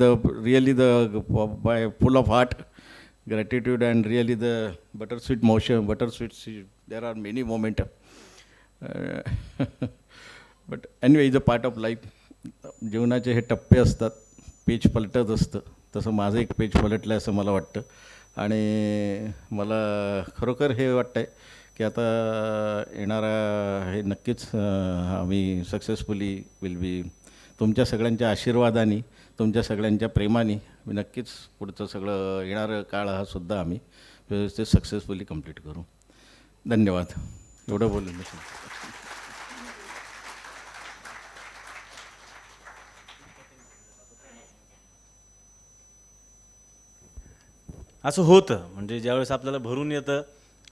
really by full of heart gratitude and really the bittersweet there are many moments but anyway it's a part of life. जीवनाचे हे टप्पे असतात, पेज पलटत असतं. तसं माझं एक पेज पलटलं आहे असं मला वाटतं आणि मला खरोखर हे वाटतं आहे की आता येणारा हे नक्कीच आम्ही सक्सेसफुली विल बी. तुमच्या सगळ्यांच्या आशीर्वादाने, तुमच्या सगळ्यांच्या प्रेमाने मी नक्कीच पुढचं सगळं येणारं काळ हा सुद्धा आम्ही व्यवस्थित सक्सेसफुली कंप्लीट करू. धन्यवाद. एवढं बोलून असं होतं. म्हणजे ज्यावेळेस आपल्याला भरून येतं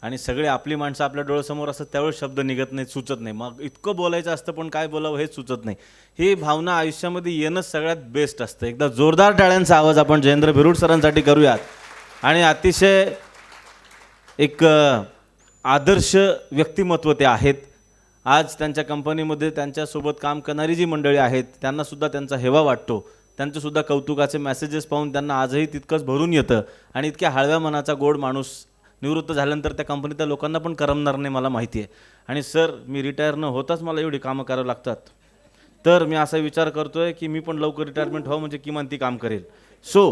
आणि सगळे आपली माणसं आपल्या डोळ्यासमोर असतात त्यावेळेस शब्द निघत नाहीत, सुचत नाही. मग इतकं बोलायचं असतं पण काय बोलावं हेच सुचत नाही. ही भावना आयुष्यामध्ये येणंच सगळ्यात बेस्ट असतं. एकदा जोरदार टाळ्यांचा आवाज आपण जयेंद्र भिरुड सरांसाठी करूयात. आणि अतिशय एक आदर्श व्यक्तिमत्व ते आहेत. आज त्यांच्या कंपनीमध्ये त्यांच्यासोबत काम करणारी जी मंडळी आहेत त्यांनासुद्धा त्यांचा हेवा वाटतो. त्यांचंसुद्धा कौतुकाचे मेसेजेस पाहून त्यांना आजही तितकंच भरून येतं. आणि इतक्या हळव्या मनाचा गोड माणूस निवृत्त झाल्यानंतर त्या कंपनीतल्या लोकांना पण करमणार नाही मला माहिती आहे. आणि सर मी रिटायर न होताच मला एवढी कामं करावं लागतात, तर मी असा विचार करतो आहे की मी पण लवकर रिटायरमेंट व्हावं म्हणजे किमान ती काम करेल. सो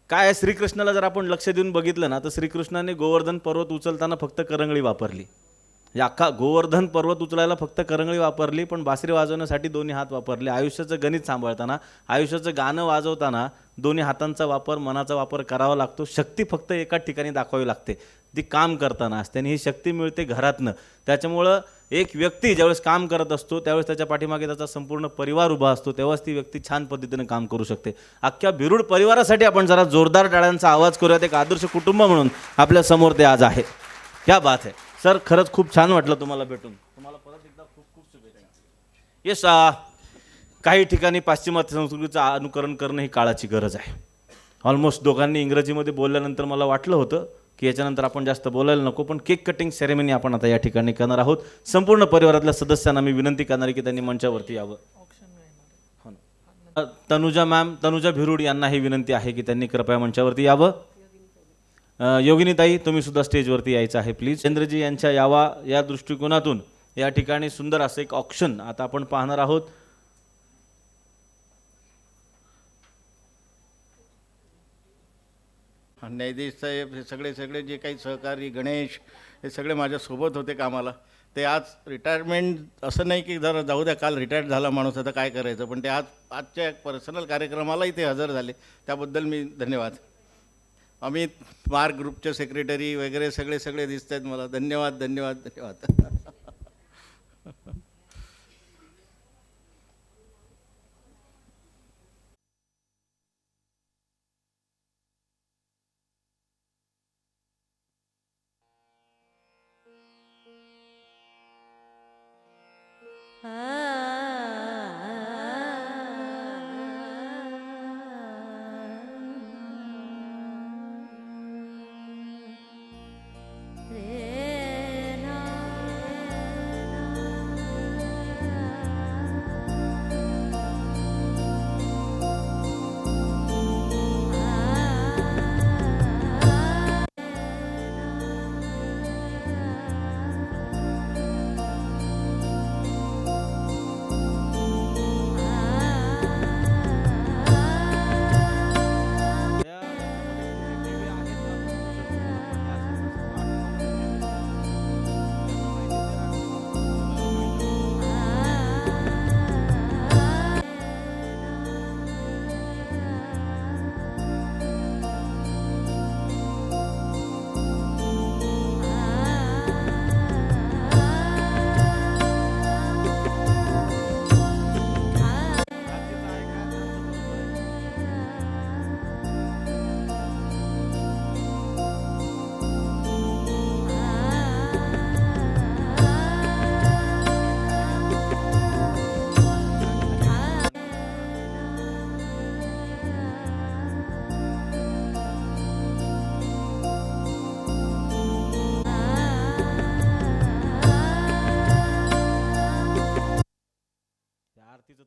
काय श्रीकृष्णाला जर आपण लक्ष देऊन बघितलं ना तर श्रीकृष्णाने गोवर्धन पर्वत उचलताना फक्त करंगळी वापरली. म्हणजे अख्खा गोवर्धन पर्वत उचलायला फक्त करंगळी वापरली, पण बासरी वाजवण्यासाठी दोन्ही हात वापरले. आयुष्याचं गणित सांभाळताना, आयुष्याचं गाणं वाजवताना दोन्ही हातांचा वापर, मनाचा वापर करावा लागतो. शक्ती फक्त एकाच ठिकाणी दाखवावी लागते, ती काम करताना असते. आणि ही शक्ती मिळते घरातनं. त्याच्यामुळं एक व्यक्ती ज्यावेळेस काम करत असतो त्यावेळेस त्याच्या पाठीमागे त्याचा संपूर्ण परिवार उभा असतो, तेव्हाच ती व्यक्ती छान पद्धतीने काम करू शकते. अख्ख्या भिरुड परिवारासाठी आपण जरा जोरदार टाळ्यांचा आवाज करूयात. एक आदर्श कुटुंब म्हणून आपल्या समोर ते आज आहे. क्या बात आहे सर, खरंच खूप छान वाटलं तुम्हाला भेटून. तुम्हाला परत एकदा खूप खूप शुभेच्छा. येस, काही ठिकाणी पाश्चिमात्य संस्कृतीचं अनुकरण करणं ही काळाची गरज आहे. ऑलमोस्ट दोघांनी इंग्रजीमध्ये बोलल्यानंतर मला वाटलं होतं की याच्यानंतर आपण जास्त बोलायला नको, पण केक कटिंग सेरेमनी आपण आता या ठिकाणी करणार आहोत. संपूर्ण परिवारातल्या सदस्यांना मी विनंती करणार आहे की त्यांनी मंचावरती यावं. तनुजा मॅम, तनुजा भिरुड यांना ही विनंती आहे की त्यांनी कृपया मंचावरती यावं. योगिनीताई तुम्ही सुद्धा स्टेजवरती यायचं आहे प्लीज. चंद्रजी यांच्या यावा या दृष्टिकोनातून या ठिकाणी सुंदर असं एक ऑक्शन आता आपण पाहणार आहोत. न्यायाधीश साहेब, हे सगळे जे काही सहकारी, गणेश, हे सगळे माझ्यासोबत होते कामाला. ते आज रिटायरमेंट असं नाही की जरा जाऊ द्या काल रिटायर झाला माणूस आता काय करायचं, पण ते आजच्या पर्सनल कार्यक्रमालाही ते हजर झाले, त्याबद्दल मी धन्यवाद. अमित, मार्क ग्रुपचे सेक्रेटरी वगैरे सगळे दिसत आहेत मला. धन्यवाद धन्यवाद धन्यवाद.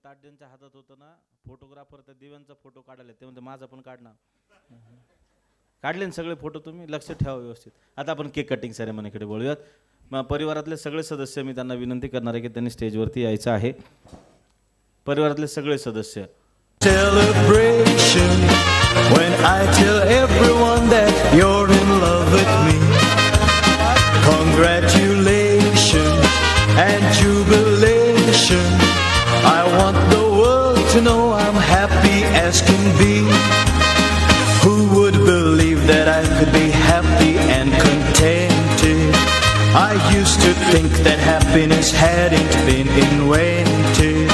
ताट ज्यांच्या हातात होतं ना, फोटोग्राफर त्या दिव्यांचा फोटो काढायला, ते म्हणते माझा पण काढणार. काढले ना सगळे फोटो तुम्ही, लक्ष ठेवा व्यवस्थित. आता आपण केक कटिंग सेरेमनीकडे बोलूयात. मग परिवारातले सगळे सदस्य मी त्यांना विनंती करणार आहे की त्यांनी स्टेजवरती यायचं आहे. परिवारातले सगळे सदस्य. Celebration when I tell everyone that you're in love with me. Congratulations and jubilation. I want the world to know I'm happy as can be. Who would believe that I could be happy and contented? I used to think that happiness hadn't been invented,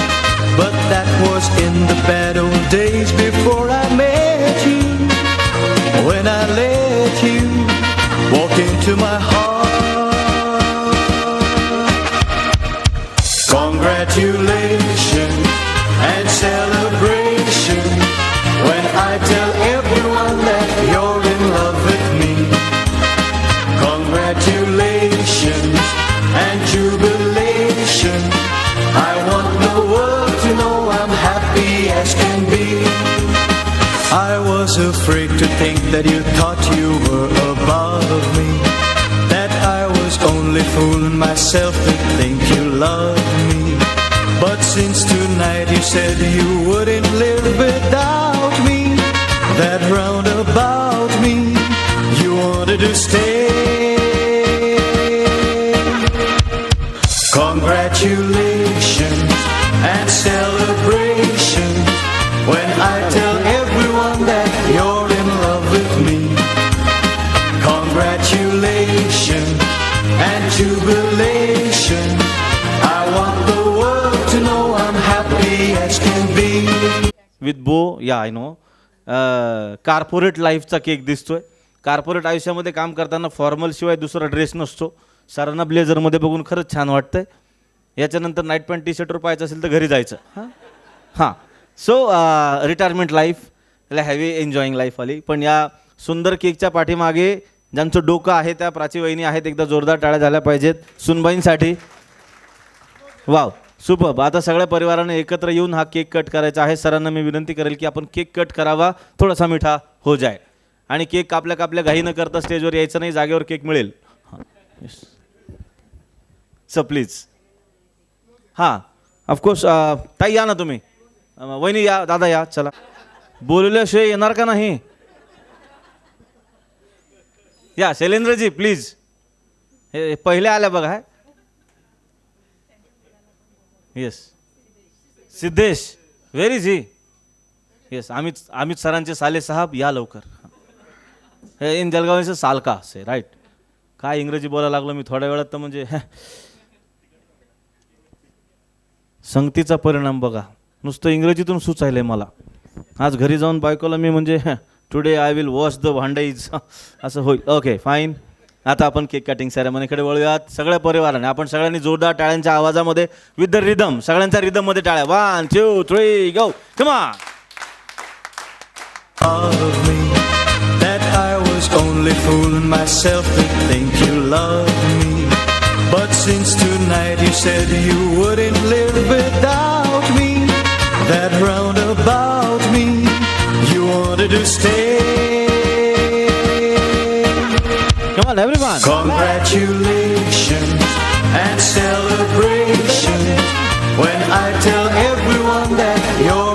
but that was in the bad old days before I met you. to my heart. Congratulations and celebration when I tell everyone that you're in love with me. Congratulations and jubilation, I want the world to know I'm happy as can be. I was afraid to think that you thought you were above me, that I was only fooling myself to think you loved me. But since tonight you said you wouldn't live without me, that round about me you wanted to stay. Congratulations and celebration when I tell everyone that you're in love with me. Congratulations and jubilation, I want the world to know I'm happy as can be. With बो या I know corporate लाईफचा cake दिसतोय. Corporate आयुष्यामध्ये काम करताना formal शिवाय दुसरा dress नसतो. सरांना ब्लेझरमध्ये बघून खरंच छान वाटतंय. याच्यानंतर नाईट पॅन्ट टी शर्टवर पाहायचं असेल तर घरी जायचं. हां so retirement life heavy enjoying life आली. पण या सुंदर केकच्या पाठीमागे ज्यांचं डोकं आहे त्या प्राची वहिनी आहेत. एकदा जोरदार टाळ्या झाल्या पाहिजेत सुनबाईंसाठी. Wow super. आता सगळ्या परिवाराने एकत्र येऊन हा केक कट करायचा आहे. सरांना मी विनंती करेल की आपण केक कट करावा, थोडासा मिठा हो जाय. आणि केक कापल्या घाई न करता स्टेजवर यायचं नाही, जागेवर केक मिळेल. हां सर प्लीज. हां ऑफकोर्स ताई या ना तुम्ही, वहिनी या, दादा या, चला. बोलल्याशिवाय येणार का नाही? या शैलेंद्रजी प्लीज. हे पहिले आल्या बघा. Yes Siddhesh where is he? Yes Amit सरांचे साले साहब या लवकर. हे इन जळगावचे सालका से राईट. काय इंग्रजी बोलायला लागलो मी थोड्या वेळात तर म्हणजे संगतीचा परिणाम बघा. नुसतं इंग्रजीतून सुचायलंय मला. आज घरी जाऊन बायकोला मी म्हणजे today I will wash the भांडाईज असं होईल. Okay fine. आता आपण केक कटिंग सेरेमनीकडे वळूयात. सगळ्या परिवाराने आपण सगळ्यांनी जोरदार टाळ्यांच्या आवाजामध्ये विथ द रिदम, सगळ्यांच्या रिदममध्ये टाळ्या. 1 2 3 go come on. That I was only fooling myself to think you loved me. But since tonight you said you wouldn't live without me, that round about me you wanted to stay. Come on everyone. Congratulations and celebration when I tell everyone that you're